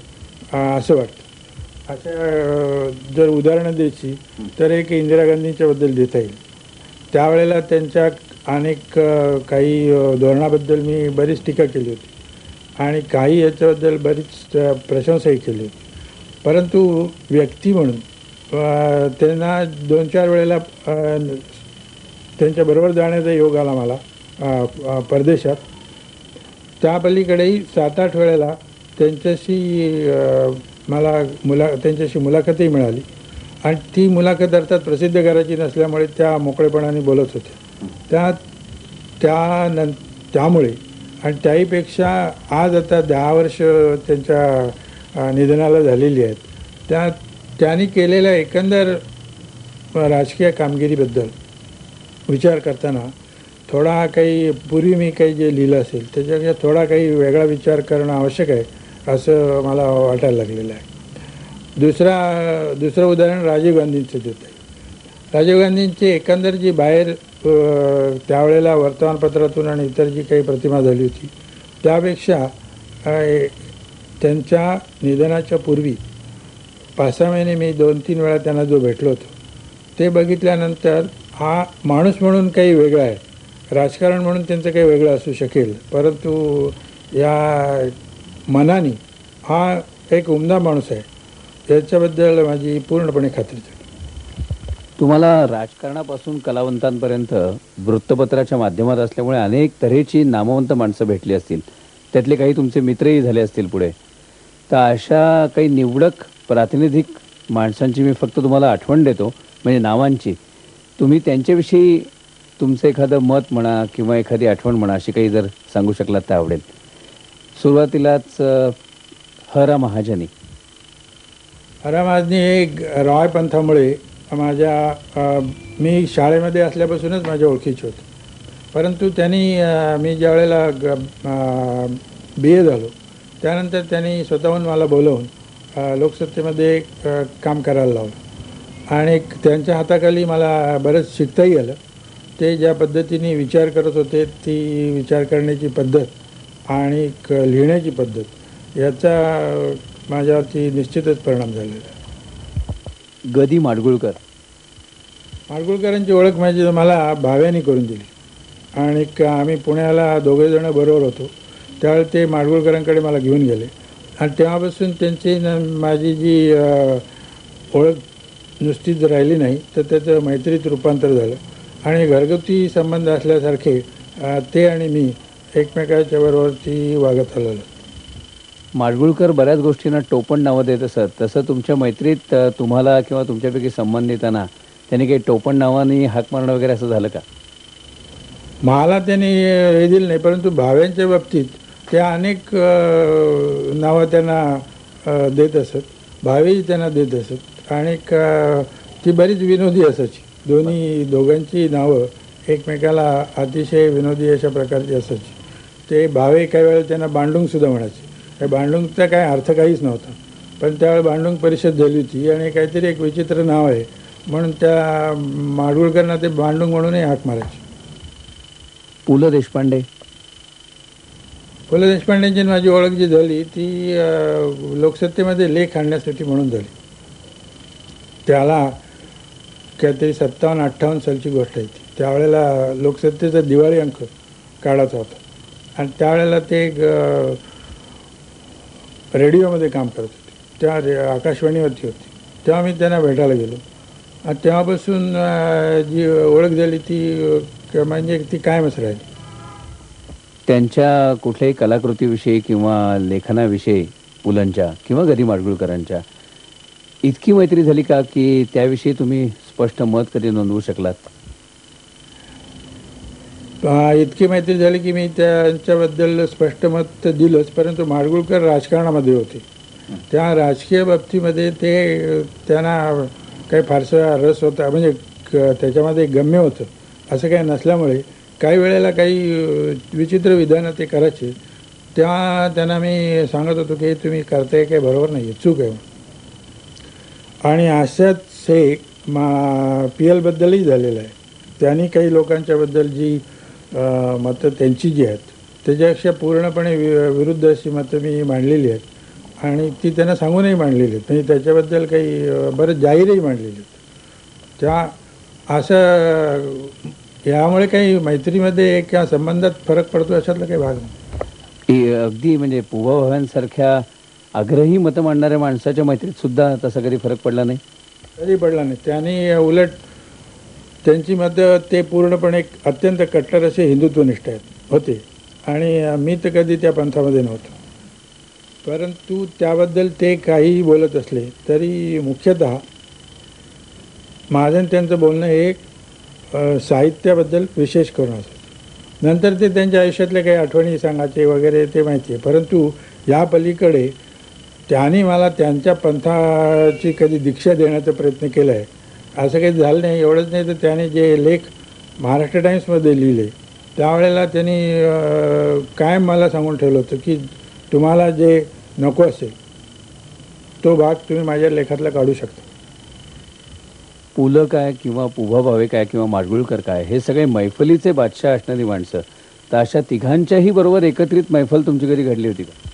असं वाटतं. अशा जर उदाहरणं द्यायची तर एक इंदिरा गांधींच्याबद्दल देता येईल. त्यावेळेला त्यांच्या अनेक काही धोरणाबद्दल मी बरीच टीका केली होती आणि काही याच्याबद्दल बरीच प्रशंसाही केली होती. परंतु व्यक्ती म्हणून त्यांना 2-4 वेळेला त्यांच्याबरोबर जाण्याचा योग आला मला परदेशात. त्या पलीकडेही 7-8 वेळेला त्यांच्याशी मला त्यांच्याशी मुलाखतही मिळाली आणि ती मुलाखत अर्थात प्रसिद्ध करायची नसल्यामुळे त्या मोकळेपणाने बोलत होत्या. त्यामुळे आणि त्याहीपेक्षा आज आता 10 वर्ष त्यांच्या निधनाला झालेली आहेत. त्यांनी केलेल्या एकंदर राजकीय कामगिरीबद्दल विचार करताना थोडा काही पूर्वी मी काही जे लिहिलं असेल त्याच्यापेक्षा थोडा काही वेगळा विचार करणं आवश्यक आहे असं मला वाटायला लागलेलं आहे. दुसरं उदाहरण राजीव गांधींचं देत आहे. राजीव गांधींची एकंदर जी बाहेर त्यावेळेला वर्तमानपत्रातून आणि इतर जी काही प्रतिमा झाली होती त्यापेक्षा त्यांच्या निधनाच्या पूर्वी 5-6 महिने मी 2-3 वेळा त्यांना जो भेटलो होतो ते बघितल्यानंतर हा माणूस म्हणून काही वेगळा आहे, राजकारण म्हणून त्यांचं काही वेगळं असू शकेल, परंतु या मनाने हा एक उमदा माणूस आहे याच्याबद्दल माझी पूर्णपणे खात्री झाली. तुम्हाला राजकारणापासून कलावंतांपर्यंत वृत्तपत्राच्या माध्यमात असल्यामुळे अनेक तऱ्हेची नामवंत माणसं भेटली असतील, त्यातले काही तुमचे मित्रही झाले असतील पुढे. तर अशा काही निवडक प्रातिनिधिक माणसांची मी फक्त तुम्हाला आठवण देतो, म्हणजे नावांची. तुम्ही त्यांच्याविषयी तुमचं एखादं मत म्हणा किंवा एखादी आठवण म्हणा अशी काही जर सांगू शकलात तर आवडेल. सुरुवातीलाच ह.रा. महाजनी. ह.रा. महाजनी हे रॉय पंथामुळे मी शाळेमध्ये असल्यापासूनच माझ्या ओळखीचे होते, परंतु त्यांनी मी ज्या वेळेला BA झालो त्यानंतर त्यांनी स्वतःहून मला बोलवून लोकसत्तेमध्ये काम करायला लावलं आणि त्यांच्या हाताखाली मला बरंच शिकताही आलं. ते ज्या पद्धतीने विचार करत होते ती विचार करण्याची पद्धत आणि लिहिण्याची पद्धत याचा माझ्यावरती निश्चितच परिणाम झालेला आहे. गदी माडगुळकर. माडगुळकरांची ओळख मला भाव्याने करून दिली आणि आम्ही पुण्याला दोघेजणं बरोबर होतो. त्यावेळी ते माडगुळकरांकडे मला घेऊन गेले आणि तेव्हापासून त्यांची माझी जी ओळख नुसतीच राहिली नाही तर त्याचं मैत्रीत रूपांतर झालं आणि घरगुती संबंध असल्यासारखे ते आणि मी एकमेकाच्या बरोबरती वागत आलेलो. माडगुळकर बऱ्याच गोष्टींना टोपण नावं देत असत, तसं तुमच्या मैत्रीत तुम्हाला किंवा तुमच्यापैकी संबंधितांना त्यांनी काही टोपण नावाने हाक मारणं वगैरे असं झालं का? मला त्यांनी हे दिलं नाही, परंतु भाव्यांच्या बाबतीत त्या अनेक नावं त्यांना देत असत, भावेही त्यांना देत असत आणि ती बरीच विनोदी असायची. दोघांची नावं एकमेकाला अतिशय विनोदी अशा प्रकारची असायची. ते भावे काही वेळेला त्यांना बांडुंगसुद्धा म्हणायचे. त्या बांडुंगचा काय अर्थ काहीच नव्हता, पण त्यावेळेला बांडुंग परिषद झाली होती आणि काहीतरी एक विचित्र नाव आहे म्हणून त्या माडगुळकरांना ते बांडुंग म्हणूनही हाक मारायचे. पु ल देशपांडे पु ल देशपांडेंची माझी ओळख जी झाली ती लोकसत्तेमध्ये लेख आणण्यासाठी म्हणून झाली. त्याला काहीतरी 57-58 सालची गोष्ट आहे ती. त्यावेळेला लोकसत्तेचा दिवाळी अंक काढायचा होता आणि त्यावेळेला ते रेडिओमध्ये काम करत होते. त्या आकाशवाणीवरती होती. तेव्हा मी त्यांना भेटायला गेलो आणि तेव्हापासून जी ओळख झाली ती म्हणजे ती कायमच राहिली. त्यांच्या कुठल्याही कलाकृतीविषयी किंवा लेखनाविषयी पुलंच्या किंवा गदी माडगुळकरांच्या इतकी मैत्री झाली का की त्याविषयी तुम्ही स्पष्ट मत कधी नोंदवू शकलात? इतकी मैत्री झाली की मी त्यांच्याबद्दल स्पष्ट मत दिलंच, परंतु माडगुळकर राजकारणामध्ये होते. त्या राजकीय बाबतीमध्ये त्यांना काही फारसा रस होता, म्हणजे त्याच्यामध्ये गम्य होतं असं काही नसल्यामुळे काही वेळेला काही विचित्र विधानं ते करायचे. तेव्हा त्यांना मी सांगत होतो की तुम्ही करताय काही बरोबर नाही आहे, चूक आहे. आणि अशाच हे PL बद्दलही झालेलं आहे. त्यांनी काही लोकांच्याबद्दल जी मतं त्यांची जी आहेत त्याच्यापेक्षा पूर्णपणे विरुद्ध अशी मतं मी मांडलेली आहेत आणि ती त्यांना सांगूनही मांडलेली आहेत. म्हणजे त्याच्याबद्दल काही बरंच जाहीरही मांडलेली आहेत. त्या असं यामुळे काही मैत्रीमध्ये किंवा संबंधात फरक पडतो अशातला काही भाग नाही. अगदी म्हणजे पुवा भावांसारख्या आग्रही मतं मांडणाऱ्या माणसाच्या मैत्रीत सुद्धा तसा कधी फरक पडला नाही? कधी पडला नाही. त्यांनी उलट त्यांची मतं ते पूर्णपणे अत्यंत कट्टर असे हिंदुत्वनिष्ठ होते आणि मी तर कधी त्या पंथामध्ये नव्हतो. परंतु त्याबद्दल ते काहीही बोलत असले तरी मुख्यतः माझं त्यांचं बोलणं हे साहित्याबद्दल विशेष करून असायचं. नंतर ते त्यांच्या आयुष्यातल्या काही आठवणी सांगायचे वगैरे ते माहिती आहे, परंतु या पलीकडे त्यांनी मला त्यांच्या पंथाची कधी दीक्षा देण्याचा प्रयत्न केला आहे असं काही झालं नाही. एवढंच नाही तर त्याने जे लेख महाराष्ट्र टाइम्समध्ये लिहिले त्यावेळेला त्यांनी कायम मला सांगून ठेवलं होतं की तुम्हाला जे नको असेल तो भाग तुम्ही माझ्या लेखातला काढू शकता. पु ल काय किंवा पुभा भावे काय किंवा माडगुळकर काय हे सगळे मैफलीचे बादशाह असणारी माणसं, तर अशा तिघांच्याही बरोबर एकत्रित मैफल तुमची कधी घडली होती का?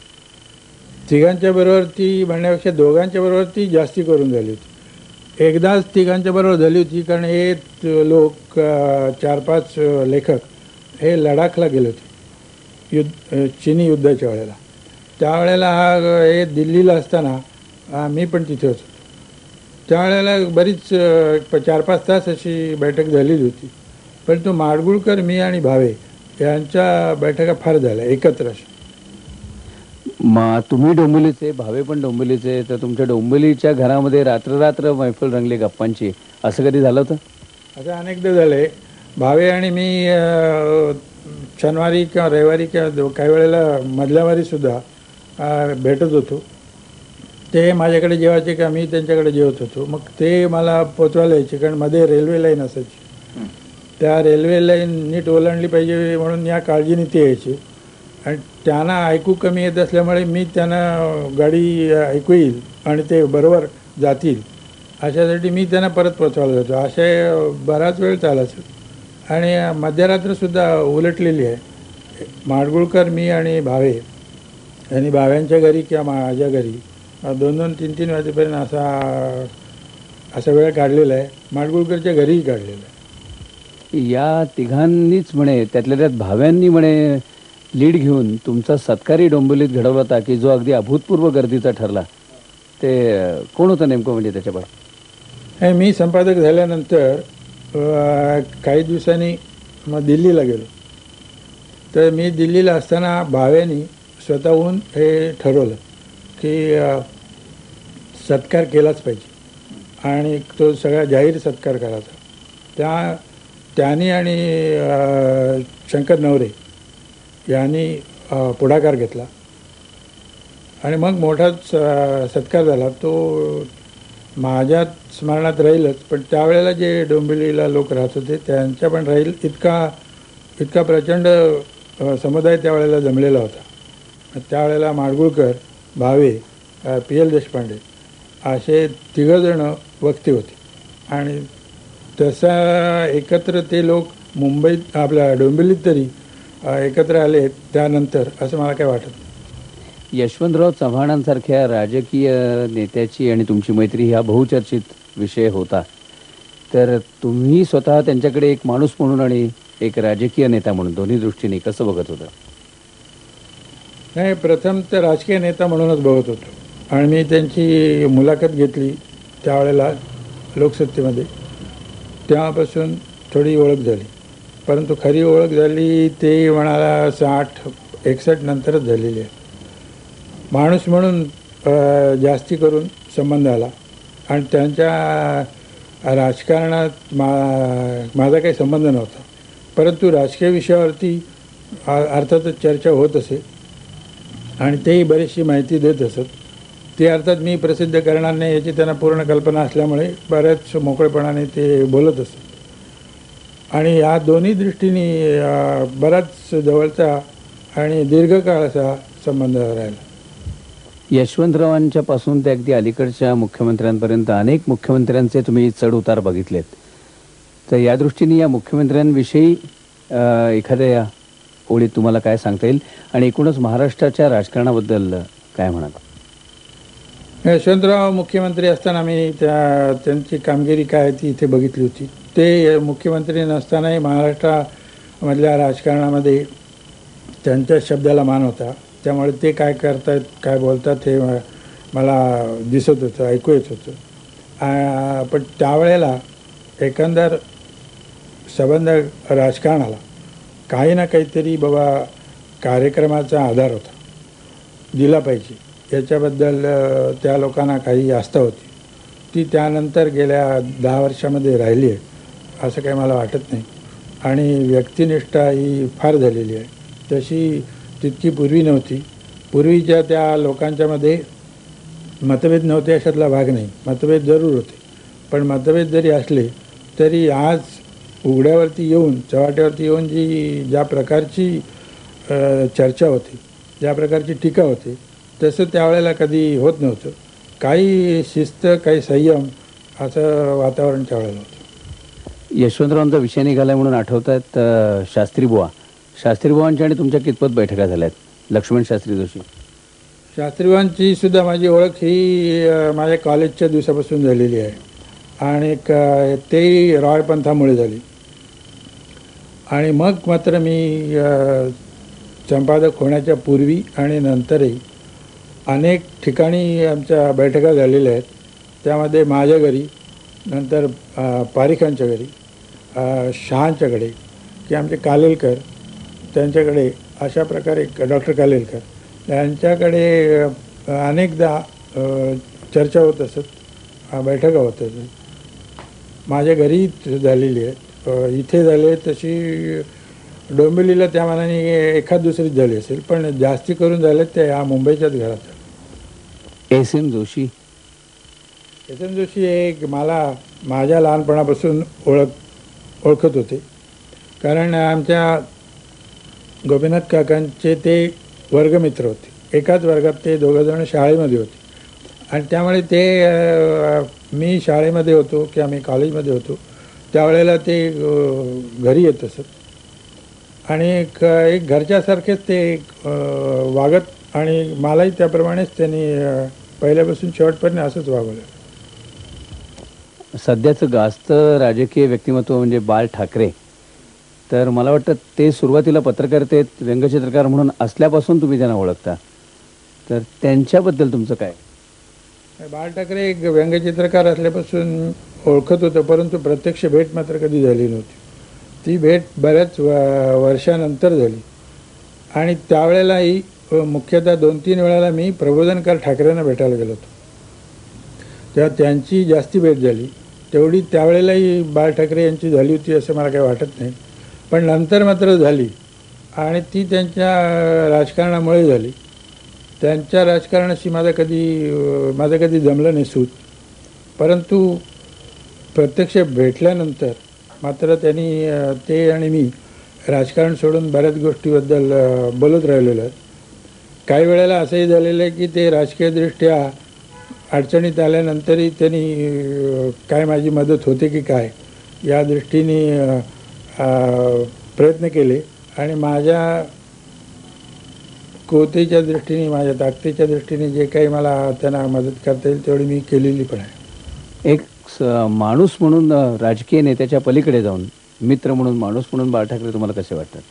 तिघांच्या बरोबर ती म्हणण्यापेक्षा दोघांच्या बरोबर ती जास्ती करून झाली होती. एकदाच तिघांच्या बरोबर झाली होती कारण हे लोक 4-5 लेखक हे लडाखला गेले होते चिनी युद्धाच्या वेळेला. त्यावेळेला हे दिल्लीला असताना मी पण तिथे होतो. त्यावेळेला बरीच 4-5 तास अशी बैठक झालेली होती. पण तो माडगुळकर, मी आणि भावे यांच्या बैठका फार झाल्या एकत्र अशा. तुम्ही डोंबिवलीचे, भावे पण डोंबिवलीचे, तर तुमच्या डोंबिवलीच्या घरामध्ये रात्र मैफल रंगली गप्पांची, असं कधी झालं होतं? असं अनेकदा झालं आहे. भावे आणि मी शनिवारी किंवा रविवारी किंवा काही वेळेला मधल्यावारीसुद्धा भेटत होतो. ते माझ्याकडे जेवायचे का मी त्यांच्याकडे जेवत होतो. मग ते मला पोचवायला यायचे कारण मध्ये रेल्वे लाईन असायची. त्या रेल्वे लाईन नीट ओलांडली पाहिजे म्हणून या काळजीने ते यायचे आणि त्यांना ऐकू कमी येत असल्यामुळे मी त्यांना गाडी ऐकू येईल आणि ते बरोबर जातील अशासाठी मी त्यांना परत पोचवायला जातो. असे बराच वेळ चालायचं आणि मध्यरात्रसुद्धा उलटलेली आहे. माडगुळकर, मी आणि भावे यांनी भाव्यांच्या घरी किंवा माझ्या घरी 2-2, 3-3 वाजेपर्यंत असा वेळ काढलेला आहे. माडगुळकरच्या घरीही काढलेला आहे. या तिघांनीच म्हणे, त्यातल्या त्यात भाव्यांनी म्हणे लीड घेऊन तुमचा सत्कारी डोंबिवलीत घडवला होता की जो अगदी अभूतपूर्व गर्दीचा ठरला. ते कोण होतं नेमकं म्हणजे त्याच्याकडे? मी संपादक झाल्यानंतर काही दिवसांनी मग दिल्लीला गेलो. तर मी दिल्लीला असताना भाव्यांनी स्वतःहून हे ठरवलं की सत्कार केलाच पाहिजे आणि तो सगळा जाहीर सत्कार करायचा. त्यांनी आणि शंकर नवरे यांनी पुढाकार घेतला आणि मग मोठाच सत्कार झाला. तो माझ्या स्मरणात राहीलच, पण त्यावेळेला जे डोंबिवलीला लोक राहत होते त्यांच्या पण राहील. इतका प्रचंड समुदाय त्यावेळेला जमलेला होता. त्यावेळेला माडगुळकर, भावे, PL देशपांडे असे तिघंजणं वक्ते होते आणि तसा एकत्र ते लोक मुंबईत आपल्या डोंबिवलीत तरी एकत्र आले त्यानंतर असं मला काय वाटत नाही. यशवंतराव चव्हाणांसारख्या राजकीय नेत्याची आणि तुमची मैत्री हा बहुचर्चित विषय होता. तर तुम्ही स्वतः त्यांच्याकडे एक माणूस म्हणून आणि एक राजकीय नेता म्हणून दोन्ही दृष्टीने कसं बघत होता? नाही, प्रथम तर राजकीय नेता म्हणूनच बघत होतो आणि मी त्यांची मुलाखत घेतली त्यावेळेला लोकसत्तेमध्ये. तेव्हापासून थोडी ओळख झाली, परंतु खरी ओळख झाली ते म्हणाला 60-61 नंतरच झालेली आहे. माणूस म्हणून जास्ती करून संबंध आला आणि त्यांच्या राजकारणात माझा काही संबंध नव्हता, परंतु राजकीय विषयावरती अर्थातच चर्चा होत असे आणि तेही बरीचशी माहिती देत असत. ते अर्थात मी प्रसिद्ध करणार नाही याची त्यांना पूर्ण कल्पना असल्यामुळे बऱ्याच मोकळेपणाने ते बोलत असत आणि या दोन्ही दृष्टीने बराच जवळचा आणि दीर्घकाळ असा संबंध राहिला. यशवंतरावांच्या पासून ते अगदी अलीकडच्या मुख्यमंत्र्यांपर्यंत अनेक मुख्यमंत्र्यांचे तुम्ही चढ उतार बघितलेत. तर या दृष्टीने या मुख्यमंत्र्यांविषयी एखाद्या ओळीत तुम्हाला काय सांगता येईल आणि एकूणच महाराष्ट्राच्या राजकारणाबद्दल काय म्हणाल? यशवंतराव मुख्यमंत्री असताना मी त्यांची कामगिरी काय ती इथे बघितली होती. ते मुख्यमंत्री नसतानाही महाराष्ट्रामधल्या राजकारणामध्ये त्यांच्या शब्दाला मान होता. त्यामुळे ते काय करतायत काय बोलतात हे मला दिसत होतं, ऐकू येत होतं. पण त्यावेळेला एकंदर संबंध राजकारणाला काही ना काहीतरी बाबा कार्यक्रमाचा आधार होता, दिला पाहिजे याच्याबद्दल त्या लोकांना काही आस्था होती. ती त्यानंतर गेल्या 10 वर्षामध्ये राहिली आहे असं काही मला वाटत नाही आणि व्यक्तिनिष्ठा ही फार झालेली आहे. तशी तितकी पूर्वी नव्हती. पूर्वीच्या त्या लोकांच्यामध्ये मतभेद नव्हते अशातला भाग नाही, मतभेद जरूर होते, पण मतभेद जरी असले तरी आज उघड्यावरती येऊन चव्हाट्यावरती येऊन ज्या प्रकारची चर्चा होती, ज्या प्रकारची टीका होती तसं त्यावेळेला कधी होत नव्हतं. काही शिस्त, काही संयम असं वातावरण त्यावेळेला होतं. यशवंतरावांचा विषय निघाला म्हणून आठवत आहेत शास्त्रीबुवांच्या आणि तुमच्या कितपत बैठका झाल्यात? लक्ष्मण शास्त्री जोशी शास्त्रीबुवांची सुद्धा माझी ओळख ही माझ्या कॉलेजच्या दिवसापासून झालेली आहे आणि तेही रॉय पंथामुळे झाली. आणि मग मात्र मी संपादक होण्याच्या पूर्वी आणि नंतरही अनेक ठिकाणी आमच्या बैठका झालेल्या आहेत. त्यामध्ये माझ्या घरी, नंतर पारिखांच्या घरी, शहांच्याकडे की आमचे कालेलकर त्यांच्याकडे, अशा प्रकारे डॉक्टर कालेलकर यांच्याकडे अनेकदा चर्चा होत असत, बैठका होत असत. माझ्या घरी झालेली आहेत, इथे झाले तशी डोंबिवलीला त्या मानाने एखाद दुसरीच झाली असेल, पण जास्ती करून झाले ते ह्या मुंबईच्याच घरात. SM जोशी एक मला माझ्या लहानपणापासून ओळखत होते, कारण आमच्या गोपीनाथ काकांचे ते वर्गमित्र होते. एकाच वर्गात ते दोघंजण शाळेमध्ये होते आणि त्यामुळे ते मी शाळेमध्ये होतो किंवा मी कॉलेजमध्ये होतो त्यावेळेला ते घरी येत असत आणि एक घरच्यासारखेच ते वागत आणि मलाही त्याप्रमाणेच त्यांनी पहिल्यापासून शेवटपर्यंत असंच वागवलं. सध्याचं गास्त राजकीय व्यक्तिमत्व म्हणजे बाळ ठाकरे. तर मला वाटतं ते सुरुवातीला पत्रकारितेत व्यंगचित्रकार म्हणून असल्यापासून तुम्ही त्यांना ओळखता, तर त्यांच्याबद्दल तुमचं काय? बाळ ठाकरे एक व्यंगचित्रकार असल्यापासून ओळखत होतं, परंतु प्रत्यक्ष भेट मात्र कधी झाली नव्हती. ती भेट बऱ्याच वर्षानंतर झाली आणि त्यावेळेलाही मुख्यतः 2-3 वेळेला मी प्रबोधनकार ठाकरेंना भेटायला गेलो होतो, तेव्हा त्यांची जास्ती भेट झाली. तेवढी त्यावेळेलाही बाळ ठाकरे यांची झाली होती असं मला काही वाटत नाही, पण नंतर मात्र झाली. आणि ती त्यांच्या राजकारणामुळे झाली. त्यांच्या राजकारणाशी माझं कधी जमलं नाही सूत. परंतु प्रत्यक्ष भेटल्यानंतर मात्र त्यांनी ते आणि मी राजकारण सोडून बऱ्याच गोष्टीबद्दल बोलत राहिलेलो आहे. काही वेळेला असंही झालेलं आहे की ते राजकीयदृष्ट्या अडचणीत आल्यानंतरही त्यांनी काय माझी मदत होते की काय या दृष्टीने प्रयत्न केले आणि माझ्या कोतेच्या दृष्टीने, माझ्या ताकदीच्या दृष्टीने जे काही मला त्यांना मदत करता येईल तेवढी मी केलेली पण आहे. एक माणूस म्हणून राजकीय नेत्याच्या पलीकडे जाऊन मित्र म्हणून, माणूस म्हणून बाळ ठाकरे तुम्हाला कसे वाटतात?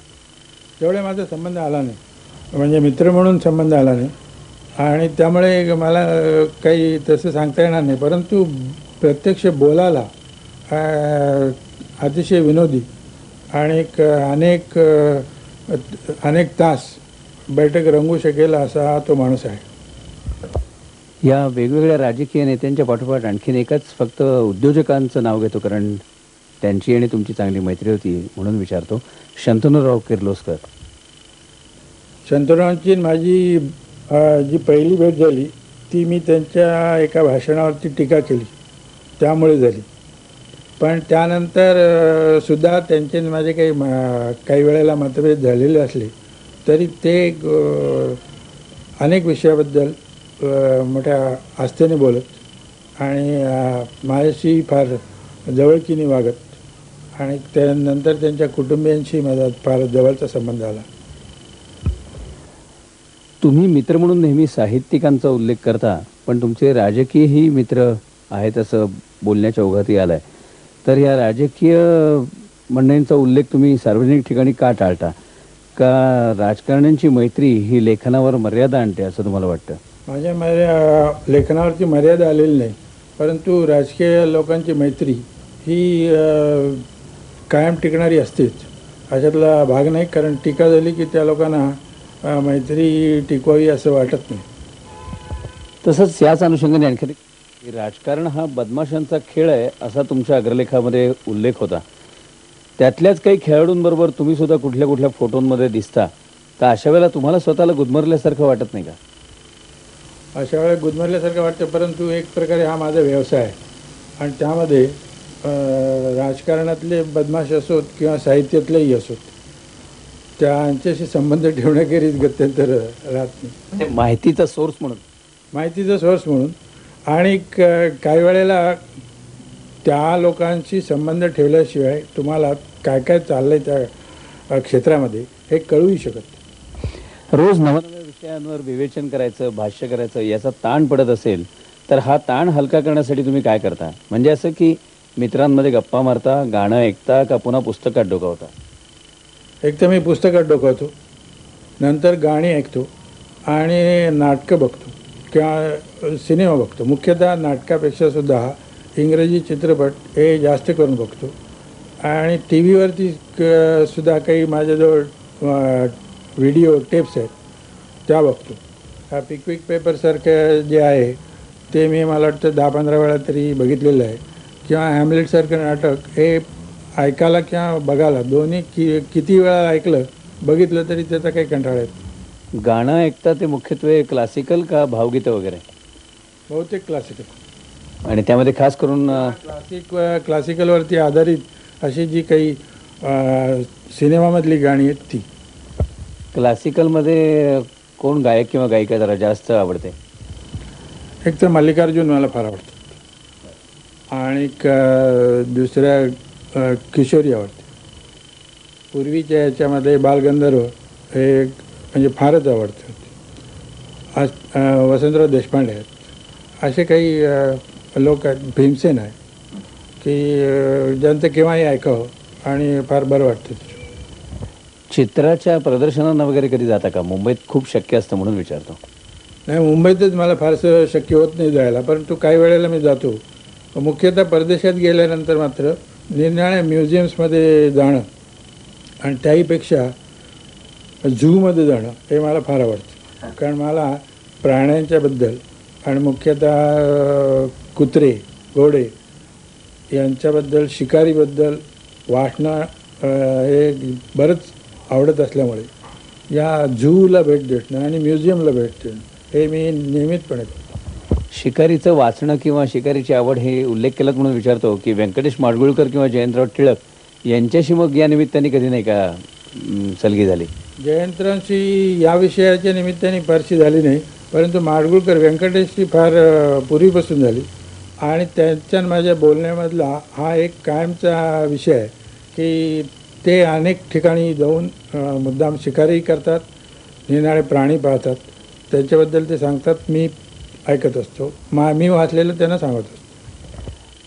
तेवढे माझा संबंध आला नाही, म्हणजे मित्र म्हणून संबंध आला नाही आणि त्यामुळे मला काही तसं सांगता येणार नाही. परंतु प्रत्यक्ष बोलायला अतिशय विनोदी आणि अनेक तास बैठक रंगू शकेल असा तो माणूस आहे. या वेगवेगळ्या राजकीय नेत्यांच्या पाठोपाठ आणखीन एकाच फक्त उद्योजकांचं नाव घेतो, कारण त्यांची आणि तुमची चांगली मैत्री होती म्हणून विचारतो. शंतनुराव किर्लोस्कर. शंतनुरावांची माझी जी पहिली भेट झाली ती मी त्यांच्या एका भाषणावरती टीका केली त्यामुळे झाली. पण त्यानंतर सुद्धा त्यांचे माझे काही वेळेला मतभेद झालेले असले तरी ते अनेक विषयाबद्दल मोठ्या आस्थेने बोलत आणि माझ्याशी फार जवळकीने वागत आणि त्यानंतर त्यांच्या कुटुंबियांशी माझा फार जवळचा संबंध आला. तुम्ही मित्र म्हणून नेहमी साहित्यिकांचा उल्लेख करता, पण तुमचे राजकीयही मित्र आहेत असं बोलण्याच्या ओघातही आला आहे. तर या राजकीय मंडळींचा उल्लेख तुम्ही सार्वजनिक ठिकाणी का टाळता? का राजकारण्यांची मैत्री ही लेखनावर मर्यादा आणते असं तुम्हाला वाटतं? माझ्या लेखनावरती मर्यादा आलेली नाही, परंतु राजकीय लोकांची मैत्री ही कायम टिकणारी असतेच अशातला भाग नाही. कारण टीका झाली की त्या लोकांना मैत्री टिकवावी असं वाटत नाही. तसंच याच अनुषंगाने आणखी राजकारण हा बदमाशांचा खेळ आहे असा तुमच्या अग्रलेखामध्ये उल्लेख होता. त्यातल्याच काही खेळाडूंबरोबर तुम्ही सुद्धा कुठल्या कुठल्या फोटोंमध्ये दिसता. तर अशा वेळेला तुम्हाला स्वतःला गुदमरल्यासारखं वाटत नाही का? अशा वेळेला गुदमरल्यासारखं वाटतं, परंतु एक प्रकारे हा माझा व्यवसाय आहे आणि त्यामध्ये राजकारणातले बदमाश असोत किंवा साहित्यातलेही असोत त्यांच्याशी संबंध ठेवण्याखेरीज गत्यंतर राहत नाही. माहितीचा सोर्स म्हणून आणि काही वेळेला त्या लोकांशी संबंध ठेवल्याशिवाय तुम्हाला काय काय चाललंय त्या क्षेत्रामध्ये हे कळूही शकत. रोज नवनव्या विषयांवर विवेचन करायचं, भाष्य करायचं याचा ताण पडत असेल तर हा ताण हलका करण्यासाठी तुम्ही काय करता? म्हणजे असं की मित्रांमध्ये गप्पा मारता, गाणं ऐकता, का पुन्हा पुस्तकात डोकावता? एक तर मी पुस्तकात डोकावतो, नंतर गाणी ऐकतो आणि नाटकं बघतो किंवा सिनेमा बघतो. मुख्यतः नाटकापेक्षा सुद्धा इंग्रजी चित्रपट हे जास्त करून बघतो आणि टी व्हीवरती सुद्धा काही माझ्याजवळ व्हिडिओ टेप्स आहेत त्या बघतो. हा पिकविक पेपरसारखं जे आहे ते मी मला वाटतं 10-15 वेळा तरी बघितलेलं आहे. किंवा हॅमलेटसारखं नाटक हे ऐकायला किंवा बघायला दोन्ही किती वेळा ऐकलं बघितलं तरी त्याचा काही कंटाळा येत. गाणं ऐकता ते मुख्यत्वे क्लासिकल का भावगीतं वगैरे? बहुतेक क्लासिकल. आणि त्यामध्ये खास करून क्लासिकलवरती आधारित अशी जी काही सिनेमामधली गाणी आहेत ती. क्लासिकलमध्ये कोण गायक किंवा गायिका जरा जास्त आवडते? एक तर मल्लिकार्जुन मला फार आवडतं आणि दुसऱ्या किशोरी आवडते. पूर्वीच्या याच्यामध्ये बालगंधर्व हे म्हणजे फारच आवडतं. वसंतराव देशपांडे आहेत, असे काही लोक आहेत. भीमसेन आहे की ज्यांचं केव्हाही ऐकावं आणि फार बरं वाटतं. चित्राच्या प्रदर्शनांना वगैरे कधी जाता का? मुंबईत खूप शक्य असतं म्हणून विचारतो. नाही, मुंबईतच मला फारसं शक्य होत नाही जायला, परंतु काही वेळेला मी जातो. मुख्यतः परदेशात गेल्यानंतर मात्र निरनिराळ्या म्युझियम्समध्ये जाणं आणि त्याहीपेक्षा झूमध्ये जाणं हे मला फार आवडतं. कारण मला प्राण्यांच्याबद्दल आणि मुख्यतः कुत्रे, घोडे यांच्याबद्दल, शिकारीबद्दल वाचणं हे बरंच आवडत असल्यामुळे या झूला भेट देणं आणि म्युझियमला भेट देणं हे मी नियमितपणे करतो. शिकारीचं वाचणं किंवा शिकारीची आवड हे उल्लेख केलात म्हणून विचारतो की व्यंकटेश माडगुळकर किंवा जयंतराव टिळक यांच्याशी मग या निमित्ताने कधी नाही का सलगी झाली? जयंतरावांशी या विषयाच्या निमित्ताने फारशी झाली नाही, परंतु माडगुळकर व्यंकटेशची फार पूर्वीपासून झाली. आणि त्यांच्या माझ्या बोलण्यामधला हा एक कायमचा विषय आहे की ते अनेक ठिकाणी जाऊन मुद्दाम शिकारही करतात, निराळे प्राणी पाहतात, त्याच्याबद्दल ते सांगतात, मी ऐकत असतो, मी वाचलेलं त्यांना सांगत असतो.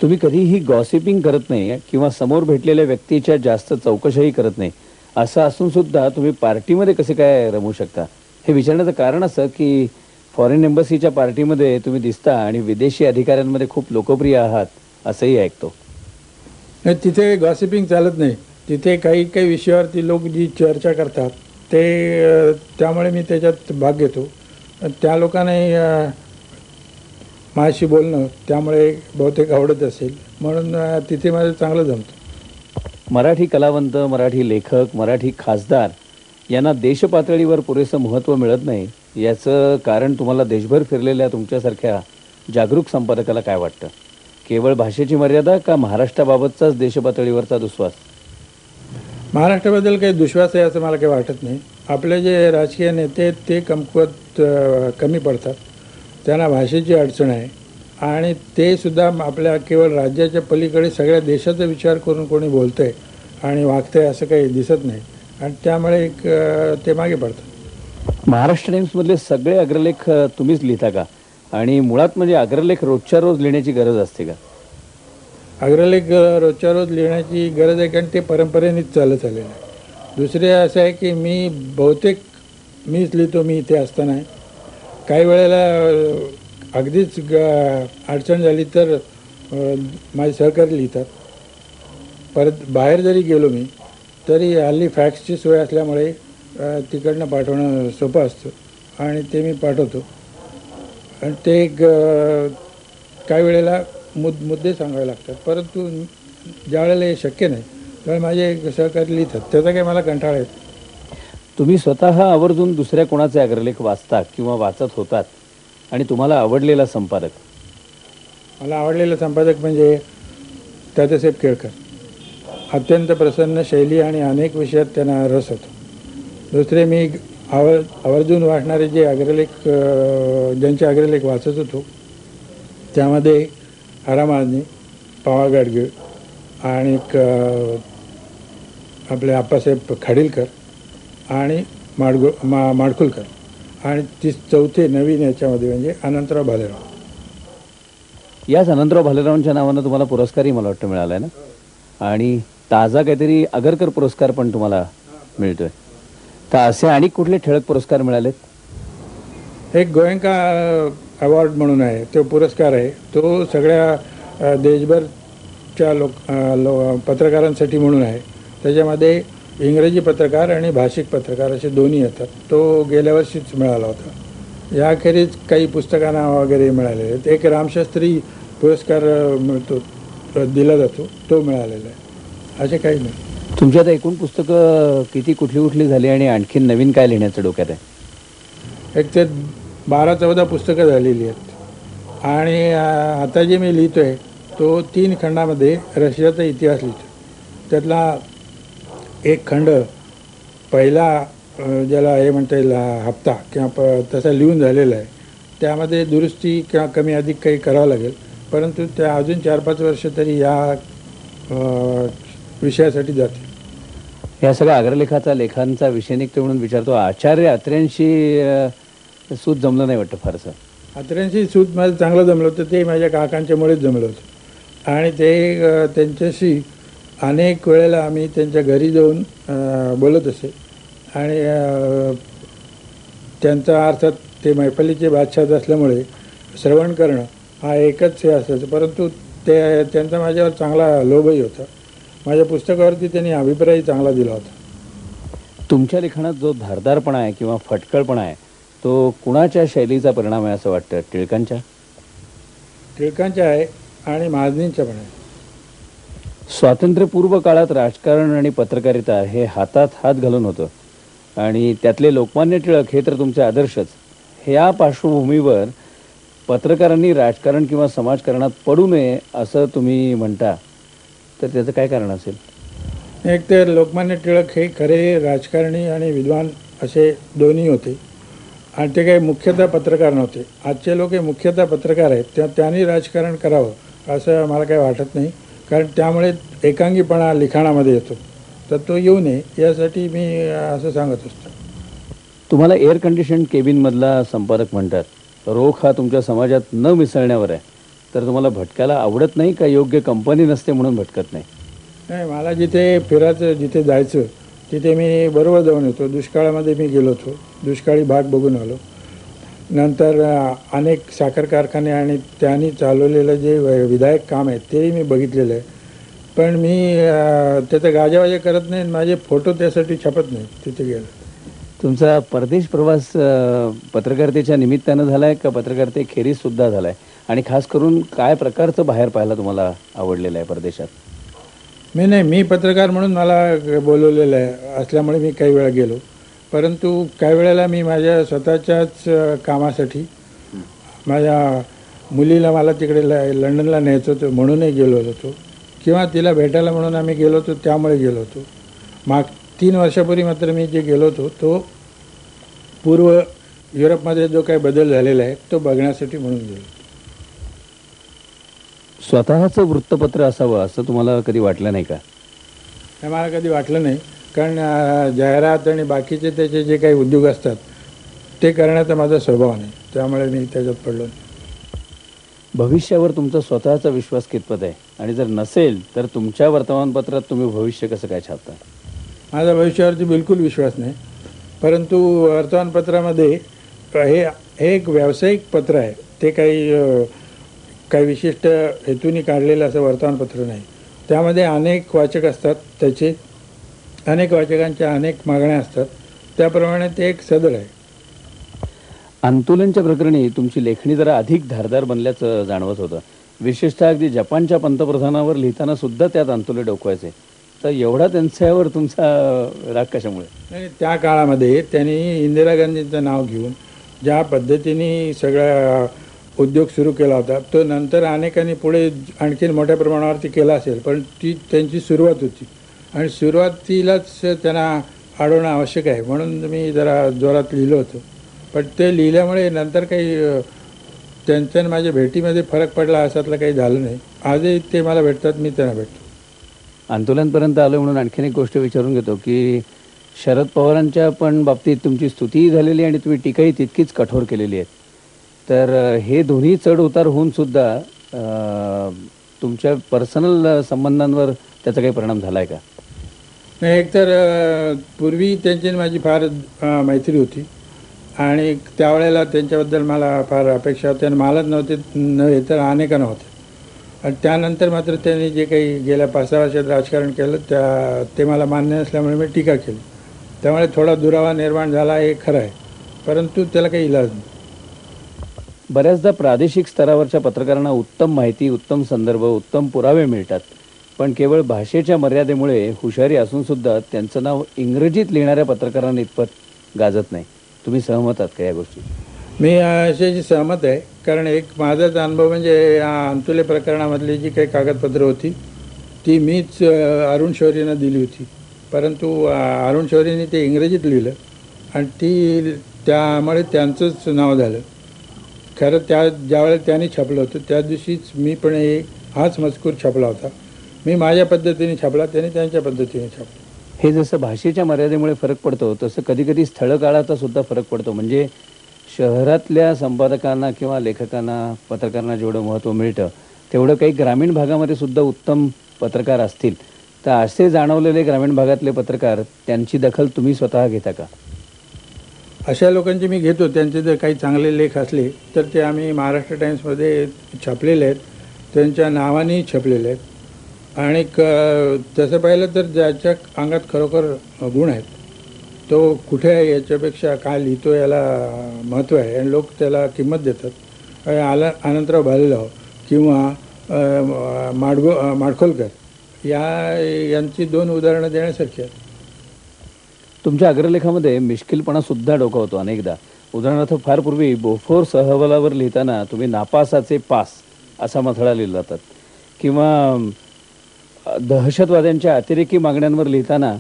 तुम्ही कधीही गॉसिपिंग करत नाही किंवा समोर भेटलेल्या व्यक्तीच्या जास्त चौकशाही करत नाही, असं असून सुद्धा तुम्ही पार्टीमध्ये कसे काय रमू शकता? हे विचारण्याचं कारण असं की फॉरेन एम्बसीच्या पार्टीमध्ये तुम्ही दिसता आणि विदेशी अधिकाऱ्यांमध्ये खूप लोकप्रिय आहात असंही ऐकतो. नाही, तिथे गॉसिपिंग चालत नाही. तिथे काही काही विषयावरती लोक जी चर्चा करतात ते त्यामुळे मी त्याच्यात भाग घेतो. त्या लोकांनाही माझ्याशी बोलणं त्यामुळे बहुतेक आवडत असेल, म्हणून तिथे माझं चांगलं जमतं. मराठी कलावंत, मराठी लेखक, मराठी खासदार यांना देशपातळीवर पुरेसं महत्त्व मिळत नाही, याचं कारण तुम्हाला देशभर फिरलेल्या तुमच्यासारख्या जागरूक संपादकाला काय वाटतं? केवळ भाषेची मर्यादा का महाराष्ट्राबाबतचाच देशपातळीवरचा दुस्वास? महाराष्ट्राबद्दल काही दुश्वास आहे असं मला काही वाटत नाही. आपले जे राजकीय नेते ते कमकुवत कमी पडतात, त्यांना भाषेची अडचण आहे आणि ते सुद्धा आपल्या केवळ राज्याच्या पलीकडे सगळ्या देशाचा विचार करून कोणी बोलतं आहे आणि वागतं आहे असं काही दिसत नाही आणि त्यामुळे ते मागे पडतात. महाराष्ट्र टाइम्समधले सगळे अग्रलेख तुम्हीच लिहिता का? आणि मुळात म्हणजे अग्रलेख रोजच्या रोज लिहिण्याची गरज असते का? अग्रलेख रोजच्या रोज लिहिण्याची गरज आहे कारण ते परंपरेनेच चालत आलेलं आहे. दुसरे असं आहे की मी बहुतेक मीच लिहितो, मी इथे असताना. काही वेळेला अगदीच अडचण झाली तर माझे सहकारी लिहितात. परत बाहेर जरी गेलो मी तरी हल्ली फॅक्सची सोय असल्यामुळे तिकडनं पाठवणं सोपं असतं आणि ते मी पाठवतो. आणि ते काही वेळेला मुद्दे सांगावे लागतात, परंतु ज्या वेळेला हे शक्य नाही त्यावेळेला माझे सहकारी लिहितात, त्याचा काही मला कंटाळा येतो. तुम्ही स्वतः आवर्जून दुसऱ्या कोणाचे अग्रलेख वाचता किंवा वाचत होतात आणि तुम्हाला आवडलेला संपादक? मला आवडलेला संपादक म्हणजे दादासाहेब केळकर. अत्यंत प्रसन्न शैली आणि अनेक विषयात त्यांना रस होतो. दुसरे मी आवर्जून वाचणारे जे अग्रलेख, ज्यांचे अग्रलेख वाचत होतो त्यामध्ये आरा महाजनी, पवा गाडगीळ आणि आपले आप्पासाहेब खाडीलकर आणि माडखोलकर आणि चौथे नवीन याच्यामध्ये म्हणजे अनंतराव भालेराव. याच अनंतराव भालेरावांच्या नावानं तुम्हाला पुरस्कारही मला वाटतं मिळाला आहे ना? आणि ताजा काहीतरी आगरकर पुरस्कार पण तुम्हाला मिळतोय. तर असे आणि कुठले ठळक पुरस्कार मिळालेत? एक गोयंका अवॉर्ड म्हणून आहे, तो पुरस्कार आहे. तो सगळ्या देशभरच्या पत्रकारांसाठी म्हणून आहे. त्याच्यामध्ये इंग्रजी पत्रकार आणि भाषिक पत्रकार असे दोन्ही येतात. तो गेल्या वर्षीच मिळाला होता. याखेरीज काही पुस्तकांना वगैरे मिळालेले आहेत. एक रामशास्त्री पुरस्कार मिळतो, दिला जातो, तो मिळालेला आहे. असे काही नाही. तुमची आता एकूण पुस्तकं किती, कुठली झाली आणि आणखीन नवीन काय लिहिण्याचं डोक्यात आहे? एक ते 12-14 पुस्तकं झालेली आहेत आणि आता जे मी लिहितो आहे तो 3 खंडामध्ये रशियाचा इतिहास लिहितो. त्यातला एक खंड पहिला ज्याला हे म्हणता येईल हप्ता किंवा तसा लिहून झालेला आहे. त्यामध्ये दुरुस्ती किंवा कमी अधिक काही करावं लागेल, परंतु त्या अजून 4-5 वर्ष तरी या विषयासाठी जाते. या सगळ्या अग्रलेखाचा लेखांचा विषय निघतो म्हणून विचारतो. आचार्य अत्र्यांशी सूत जमलं नाही वाटतं फारसं? अत्र्यांशी सूत माझं चांगलं जमलं होतं. ते माझ्या काकांच्यामुळेच जमलं होतं आणि ते त्यांच्याशी अनेक वेळेला आम्ही त्यांच्या घरी जाऊन बोलत असे आणि त्यांचा अर्थात ते मैफलीचे बादशाह असल्यामुळे श्रवण करणं हा एकच हे असायचं, परंतु त्यांचा माझ्यावर चांगला लोभही होता. माझ्या पुस्तकावरती त्यांनी अभिप्रायही चांगला दिला होता. तुमच्या लिखाणात जो धारदारपणा आहे किंवा फटकळपणा आहे तो कुणाच्या शैलीचा परिणाम आहे असं वाटतं? टिळकांच्या आहे आणि महाजनींच्या पण आहे. स्वातंत्र्यपूर्व काळात राजकारण आणि पत्रकारिता हे हातात हात घालून होतं आणि त्यातले लोकमान्य टिळक हे तर तुमचे आदर्शच. ह्या पार्श्वभूमीवर पत्रकारांनी राजकारण किंवा समाजकारणात पडू नये असं तुम्ही म्हणता, तर त्याचं काय कारण असेल? एक तर लोकमान्य टिळक हे खरे राजकारणी आणि विद्वान असे दोन्ही होते आणि ते काही मुख्यतः पत्रकार नव्हते. आजचे लोक हे मुख्यतः पत्रकार आहेत, त्यांनी राजकारण करावं असं मला काही वाटत नाही, कारण त्यामुळे एकांगीपणा लिखाणामध्ये येतो, तर तो येऊ नये यासाठी मी असं सांगत असतो. तुम्हाला एअर कंडिशन केबिनमधला संपादक म्हणतात. रोख हा तुमच्या समाजात न मिसळण्यावर आहे, तर तुम्हाला भटकायला आवडत नाही का? योग्य कंपनी नसते म्हणून भटकत नाही? नाही, मला जिथे फिरायचं, जिथे जायचं तिथे मी बरोबर जाऊन येतो. दुष्काळामध्ये मी गेलो होतो, दुष्काळी भाग बघून आलो. नंतर अनेक साखर कारखाने आणि त्यांनी चालवलेलं जे विधायक काम आहे तेही मी बघितलेलं आहे. पण मी त्याचं गाजावाजा करत नाही, माझे फोटो त्यासाठी छापत नाही तिथे गेलो. तुमचा परदेश प्रवास पत्रकारितेच्या निमित्तानं झाला आहे का पत्रकारिते खेरीज सुद्धा झाला आहे? आणि खास करून काय प्रकारचं बाहेर पाहायला तुम्हाला आवडलेलं आहे परदेशात? मी पत्रकार म्हणून मला बोलवलेलं आहे असल्यामुळे मी काही वेळा गेलो, परंतु काही वेळेला मी माझ्या स्वतःच्याच कामासाठी माझ्या मुलीला मला तिकडे लंडनला न्यायचं होतं म्हणूनही गेलो होतो, किंवा तिला भेटायला म्हणून आम्ही गेलो होतो त्यामुळे गेलो होतो. 3 वर्षापूर्वी मात्र मी जे गेलो होतो तो पूर्व युरोपमध्ये जो काही बदल झालेला आहे तो बघण्यासाठी म्हणून गेलो. स्वतःचं वृत्तपत्र असावं असं तुम्हाला कधी वाटलं नाही का? हे मला कधी वाटलं नाही, कारण जाहिरात आणि बाकीचे त्याचे जे काही उद्योग असतात ते करण्याचा माझा स्वभाव नाही, त्यामुळे मी त्याच्यात पडलो नाही. भविष्यावर तुमचा स्वतःचा विश्वास कितपत आहे? आणि जर नसेल तर तुमच्या वर्तमानपत्रात तुम्ही भविष्य कसं काय छापता? माझा भविष्यावरती बिलकुल विश्वास नाही, परंतु वर्तमानपत्रामध्ये हे एक व्यावसायिक पत्र आहे, ते काही विशिष्ट हेतूने काढलेलं असं वर्तमानपत्र नाही. त्यामध्ये अनेक वाचक असतात, त्याचे अनेक वाचकांच्या अनेक मागण्या असतात, त्याप्रमाणे ते एक सदर आहे. आंदोलनच्या प्रकरणी तुमची लेखणी जरा अधिक धारदार बनल्याचं जाणवत होतं. विशेषतः अगदी जपानच्या पंतप्रधानावर लिहिताना सुद्धा त्यात आंदोलन डोकवायचे, तर एवढा त्यांच्यावर तुमचा राग कशामुळे? नाही, त्या काळामध्ये त्यांनी इंदिरा गांधींचं नाव घेऊन ज्या पद्धतीने सगळा उद्योग सुरू केला होता तो नंतर अनेकांनी पुढे आणखीन मोठ्या प्रमाणावरती केला असेल, पण ती त्यांची सुरुवात होती आणि सुरुवातीलाच त्यांना अडवणं आवश्यक आहे म्हणून मी जरा जोरात लिहिलं होतं. पण ते लिहिल्यामुळे नंतर काही त्यांच्या माझ्या भेटीमध्ये फरक पडला असातलं काही झालं नाही. आजही ते मला भेटतात, मी त्यांना भेटतो. आंदोलनपर्यंत आलं म्हणून आणखीन एक गोष्ट विचारून घेतो की शरद पवारांच्या पण बाबतीत तुमची स्तुतीही झालेली आणि तुम्ही टीकाही तितकीच कठोर केलेली आहे, तर हे दोन्ही चढ उतार होऊन सुद्धा तुमच्या पर्सनल संबंधांवर त्याचा काही परिणाम झाला आहे का? नाही, एकतर पूर्वी त्यांची माझी फार मैत्री होती आणि त्यावेळेला त्यांच्याबद्दल मला फार अपेक्षा होत्या आणि मलाच नव्हे तर अनेकांना होते. आणि त्यानंतर मात्र त्यांनी जे काही गेल्या 5-6 वर्षात राजकारण केलं ते मला मान्य नसल्यामुळे मी टीका केली, त्यामुळे थोडा दुरावा निर्माण झाला हे खरं आहे, परंतु त्याला काही इलाज नाही. बऱ्याचदा प्रादेशिक स्तरावरच्या पत्रकारांना उत्तम माहिती, उत्तम संदर्भ, उत्तम पुरावे मिळतात, पण केवळ भाषेच्या मर्यादेमुळे हुशारी असून सुद्धा त्यांचं नाव इंग्रजीत लिहिणाऱ्या पत्रकारांना इतपत गाजत नाही. तुम्ही सहमत आहात का या गोष्टी? मी अशाशी सहमत आहे, कारण एक माझाच अनुभव म्हणजे अंतुले प्रकरणामधली जी काही कागदपत्रं होती ती मीच अरुण शौरींना दिली होती, परंतु अरुण शौरींनी ते इंग्रजीत लिहिलं आणि त्यामुळे त्यांचंच नाव झालं. खरं ज्यावेळेला त्यांनी छापलं होतं त्या दिवशीच मी पण हाच मजकूर छापला होता. मी माझ्या पद्धतीने छापला, त्यांनी त्यांच्या पद्धतीने छापला. हे जसं भाषेच्या मर्यादेमुळे फरक पडतो तसं कधीकधी स्थळ काळाचा सुद्धा फरक पडतो. म्हणजे शहरातल्या संपादकांना किंवा लेखकांना, पत्रकारांना जेवढं महत्त्व मिळतं तेवढं काही ग्रामीण भागामध्ये सुद्धा उत्तम पत्रकार असतील, तर असे जाणवलेले ग्रामीण भागातले पत्रकार त्यांची दखल तुम्ही स्वतः घेता का? अशा लोकांची मी घेतो. त्यांचे जर काही चांगले लेख असले तर ते आम्ही महाराष्ट्र टाइम्समध्ये छापलेले आहेत, त्यांच्या नावानेही छापलेले आहेत. आणि तसं पाहिलं तर ज्याच्या अंगात खरोखर गुण आहेत तो कुठे आहे याच्यापेक्षा काय लिहितो याला महत्त्व आहे आणि लोक त्याला किंमत देतात. अनंतराव भालेराव किंवा माडखोलकर यांची 2 उदाहरणं देण्यासारखी आहेत. तुमच्या अग्रलेखामध्ये मिश्किलपणा सुद्धा डोकावतो अनेकदा. उदाहरणार्थ फार पूर्वी बोफोर्स अहवालावर लिहिताना तुम्ही नापासाचे पास असा मथळा लिहिला जातात, किंवा दहशतवाद्यांच्या अतिरेकी मागण्यांवर लिहिताना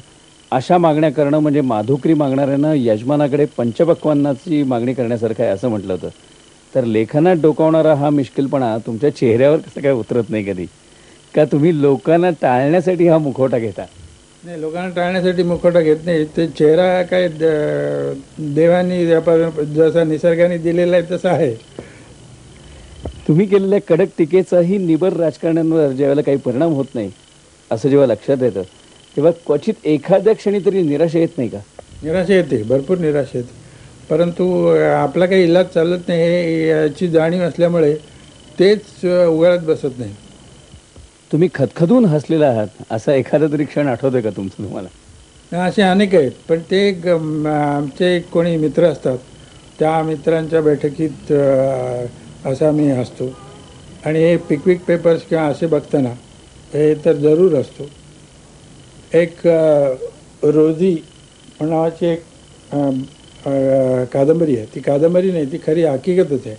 अशा मागण्या करणं म्हणजे माधुकरी मागणाऱ्यानं यजमानाकडे पंचपक्वान्नाची मागणी करण्यासारखं आहे असं म्हटलं होतं. तर लेखनात डोकावणारा हा मिश्किलपणा तुमच्या चेहऱ्यावर कसं काय उतरत नाही कधी? का तुम्ही लोकांना टाळण्यासाठी हा मुखवटा घेता? नाही, लोकांना टाळण्यासाठी मुखवटा घेत नाही. ते चेहरा काय देवानी जसा निसर्गाने दिलेला आहे तसा आहे. तुम्ही केलेल्या कडक टीकेचाही निबर राजकारण्यांवर ज्यावेळेला काही परिणाम होत नाही असं जेव्हा लक्षात येतं तेव्हा क्वचित एखाद्या क्षणी तरी निराशा येत नाही का? निराशा येते, भरपूर निराशा येते. परंतु आपला काही इलाज चालत नाही हे याची जाणीव असल्यामुळे तेच उगाळत बसत नाही. तुम्ही खदखदून हसलेला आहात असा एखादा तरी क्षण आठवतोय का तुमचं तुम्हाला? असे अनेक आहेत, पण ते आमचे कोणी मित्र असतात त्या मित्रांच्या बैठकीत असा मी हसतो. आणि हे पिकविक पेपर्स किंवा असे बघताना हे तर जरूर असतो. एक रोजी नावाची एक कादंबरी आहे. ती कादंबरी नाही, ती खरी हकीकतच आहे.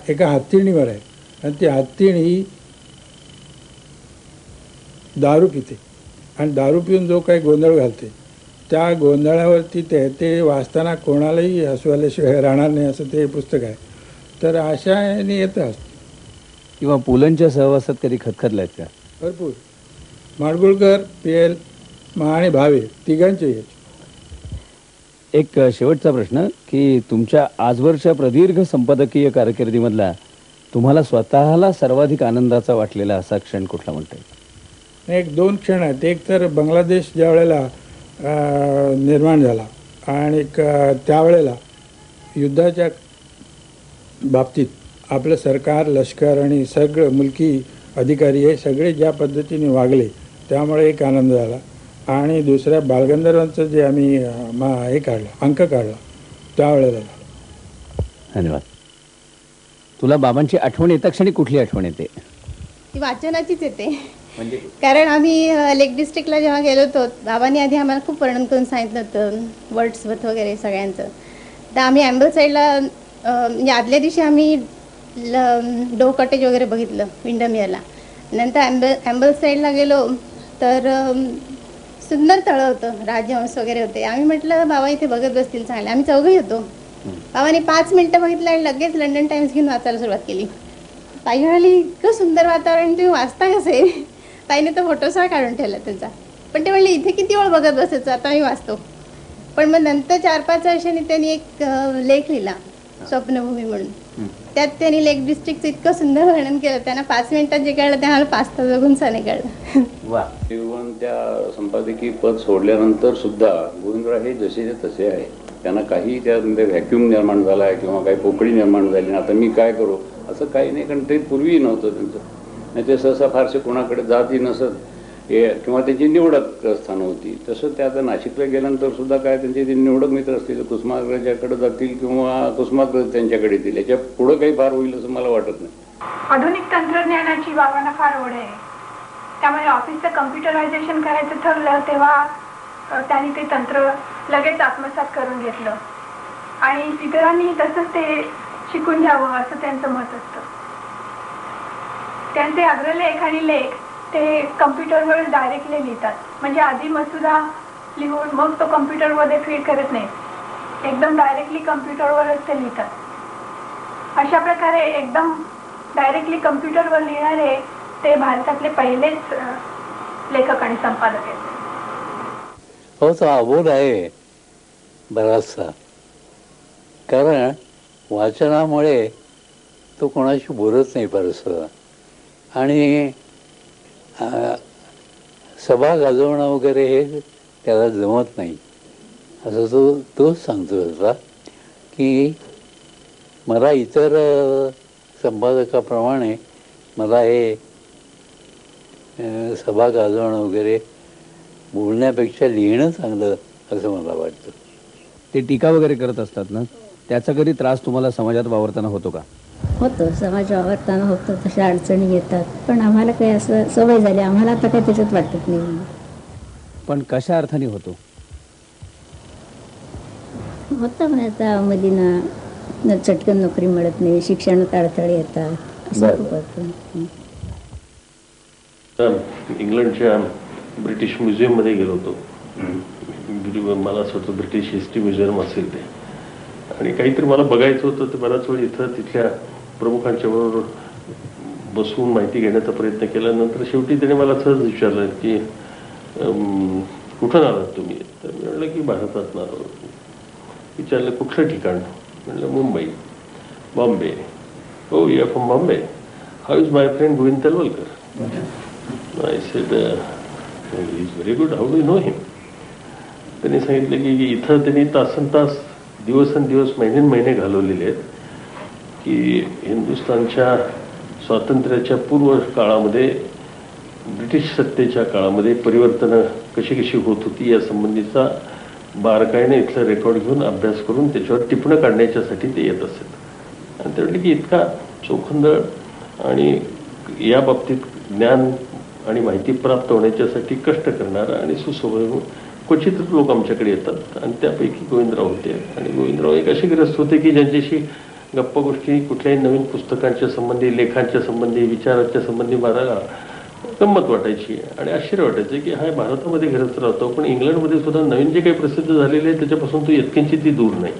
एका हत्तीणीवर आहे आणि ती हत्तीणी दारू पिते आणि दारू पिऊन जो काही गोंधळ घालते त्या गोंधळावरती ते वाचताना कोणालाही हसू आल्याशिवाय राहणार नाही असं ते पुस्तक आहे. तर अशा याने येतं असतं. किंवा पुलंच्या सहवासात कधी खदखदलायत का? भरपूर. माडगुळकर, PL आणि भावे तिघांचे. एक शेवटचा प्रश्न की तुमच्या आजवरच्या प्रदीर्घ संपादकीय कारकिर्दीमधला तुम्हाला स्वतःला सर्वाधिक आनंदाचा वाटलेला असा क्षण कुठला म्हणता येईल? 1-2 क्षण आहेत. एक तर बांगलादेश ज्या वेळेला निर्माण झाला आणि त्यावेळेला युद्धाच्या बाबतीत आपलं सरकार, लष्कर आणि सगळं मुलकी अधिकारी हे सगळे ज्या पद्धतीने वागले त्यामुळे एक आनंद झाला. आणि दुसऱ्या बालगंधर्वांचं जे आम्ही हे काढला, अंक काढला त्यावेळेला. धन्यवाद. तुला बाबांची आठवण येता क्षणी कुठली आठवण येते? ती वाचनाचीच येते. म्हणजे कारण आम्ही लेक डिस्ट्रिक्टला जेव्हा गेलो होतो बाबांनी आधी आम्हाला खूप वर्णन करून सांगितलं होतं वर्ड्सवर्थ वगैरे सगळ्यांचं. तर आम्ही ॲम्बल साईडला म्हणजे आदल्या दिवशी आम्ही डो कॉटेज वगैरे बघितलं विंडमियरला. नंतर ॲम्बल साईडला गेलो तर सुंदर तळं होतं, राजहंस वगैरे होते. आम्ही म्हटलं बाबा इथे बघत बसतील चांगले. आम्ही चौघही होतो. बाबांनी 5 मिनटं बघितलं आणि लगेच लंडन टाइम्स घेऊन वाचायला सुरुवात केली. ताई म्हणाली इतकं सुंदर वातावरण तुम्ही वाचता कसे? ताईने तर फोटोसह काढून ठेवला त्यांचा. पण ते म्हणले इथे किती वेळ बघत बसायचं, आता मी वाचतो. पण मग नंतर 4-5 वर्षांनी त्यांनी एक लेख लिहिला स्वप्नभूमी म्हणून. त्यात त्यांनी लेक डिस्ट्रिक्टचं इतकं सुंदर वर्णन केलं. त्यांना 5 मिनिटात जे कळलं ते आम्हाला 5 तास बघून नाही कळलं. वा. इव्हन त्या संपादकीय पद सोडल्यानंतर सुद्धा गोविंदराव हे जसे तसे आहे. त्यांना काही त्यामध्ये व्हॅक्यूम निर्माण झाला आहे किंवा काही पोकळी निर्माण झाली ना आता मी काय करू असं काही नाही. कारण ते पूर्वीही नव्हतं त्यांचं. नाही ते सहसा फारसे कोणाकडे जातही नसत किंवा त्यांची निवडक स्थानं होती. तसं त्या आता नाशिकला गेल्यानंतर सुद्धा काय त्यांचे ते निवडक मित्र असतील कुसुमाग्रजाकडे जातील किंवा कुसुमाग्रज त्यांच्याकडे येतील. याच्या पुढं काही फार होईल असं मला वाटत नाही. आधुनिक तंत्रज्ञानाची बाबांना फार ओढ आहे. त्यामुळे ऑफिसचं कम्प्युटरायझेशन करायचं ठरलं तेव्हा त्यांनी ते तंत्र लगेच आत्मसात करून घेतलं आणि इतरांनी तसंच ते शिकून घ्यावं असं त्यांचं मत असतं. त्यांचे अग्रलेख आणि लेख ते कम्प्युटरवर डायरेक्टली लिहितात. म्हणजे आधी मसुदा लिहून मग तो कम्प्युटरमध्ये फीड करत नाही, एकदम डायरेक्टली कम्प्युटरवरच ते लिहितात. अशा प्रकारे एकदम डायरेक्टली कम्प्युटरवर लिहिणारे ते भारतातले पहिलेच लेखक आणि संपादक आहेत. हो, तो अबोध आहे बराचसा. कारण वाचनामुळे तो कोणाशी बोलत नाही फारसं आणि सभा गाजवणं वगैरे हे त्याला जमत नाही असं तोच सांगतो होता की मला इतर संपादकाप्रमाणे मला हे सभा गाजवणं वगैरे बोलण्यापेक्षा लिहिणं चांगलं असं मला वाटतं. ते टीका वगैरे करत असतात ना, त्याचा कधी त्रास तुम्हाला समाजात वावरताना होतो का? होतं समाज वावरताना होतं, तशा अडचणी येतात, पण आम्हाला काही असं सवय झाली, आम्हाला आता काही त्याच्यात वाटत नाही. पण कशा अर्थाने होतो? होतं म्हणजे आता मुलींना चटकन नोकरी मिळत नाही, शिक्षणात अडथळे येतात, असं खूप होतं. इंग्लंडच्या ब्रिटिश म्युझियममध्ये गेलो होतो. मला असं वाटतं ब्रिटिश हिस्ट्री म्युझियम असेल ते, आणि काहीतरी मला बघायचं होतं. ते बराच वेळ इथं तिथल्या प्रमुखांच्या बरोबर बसून माहिती घेण्याचा प्रयत्न केल्यानंतर शेवटी त्याने मला सहज विचारलं की कुठून आलात तुम्ही? तर मी म्हटलं की भारतात आलो. विचारलं कुठलं ठिकाण? म्हटलं मुंबई. बॉम्बे. हो, you are from Bombay. How is my friend Govind Talwalkar? I said he is very good. How do you know him? त्यांनी सांगितलं की इथं त्यांनी तासनतास दिवसेंदिवस महिने घालवलेले आहेत की हिंदुस्थानच्या स्वातंत्र्याच्या पूर्व काळामध्ये ब्रिटिश सत्तेच्या काळामध्ये परिवर्तनं कशी कशी होत होती या संबंधीचा बारकाईने इथलं रेकॉर्ड घेऊन अभ्यास करून त्याच्यावर टिपणं काढण्याच्यासाठी ते येत असत. आणि ते म्हटलं की इतका चोखंदळ आणि या बाबतीत ज्ञान आणि माहिती प्राप्त होण्याच्यासाठी कष्ट करणारा आणि सुसंवादी क्वचित लोक आमच्याकडे येतात, आणि त्यापैकी गोविंदराव होते. आणि गोविंदराव एक असे ग्रस्त होते की ज्यांच्याशी गप्पा गोष्टी कुठल्याही नवीन पुस्तकांच्या संबंधी, लेखांच्या संबंधी, विचाराच्या संबंधी मारायला गंमत वाटायची आणि आश्चर्य वाटायचं की भारतामध्ये घरच राहतो, पण इंग्लंडमध्ये सुद्धा नवीन जे काही प्रसिद्ध झालेले आहे त्याच्यापासून तो यत्किंचितही दूर नाही.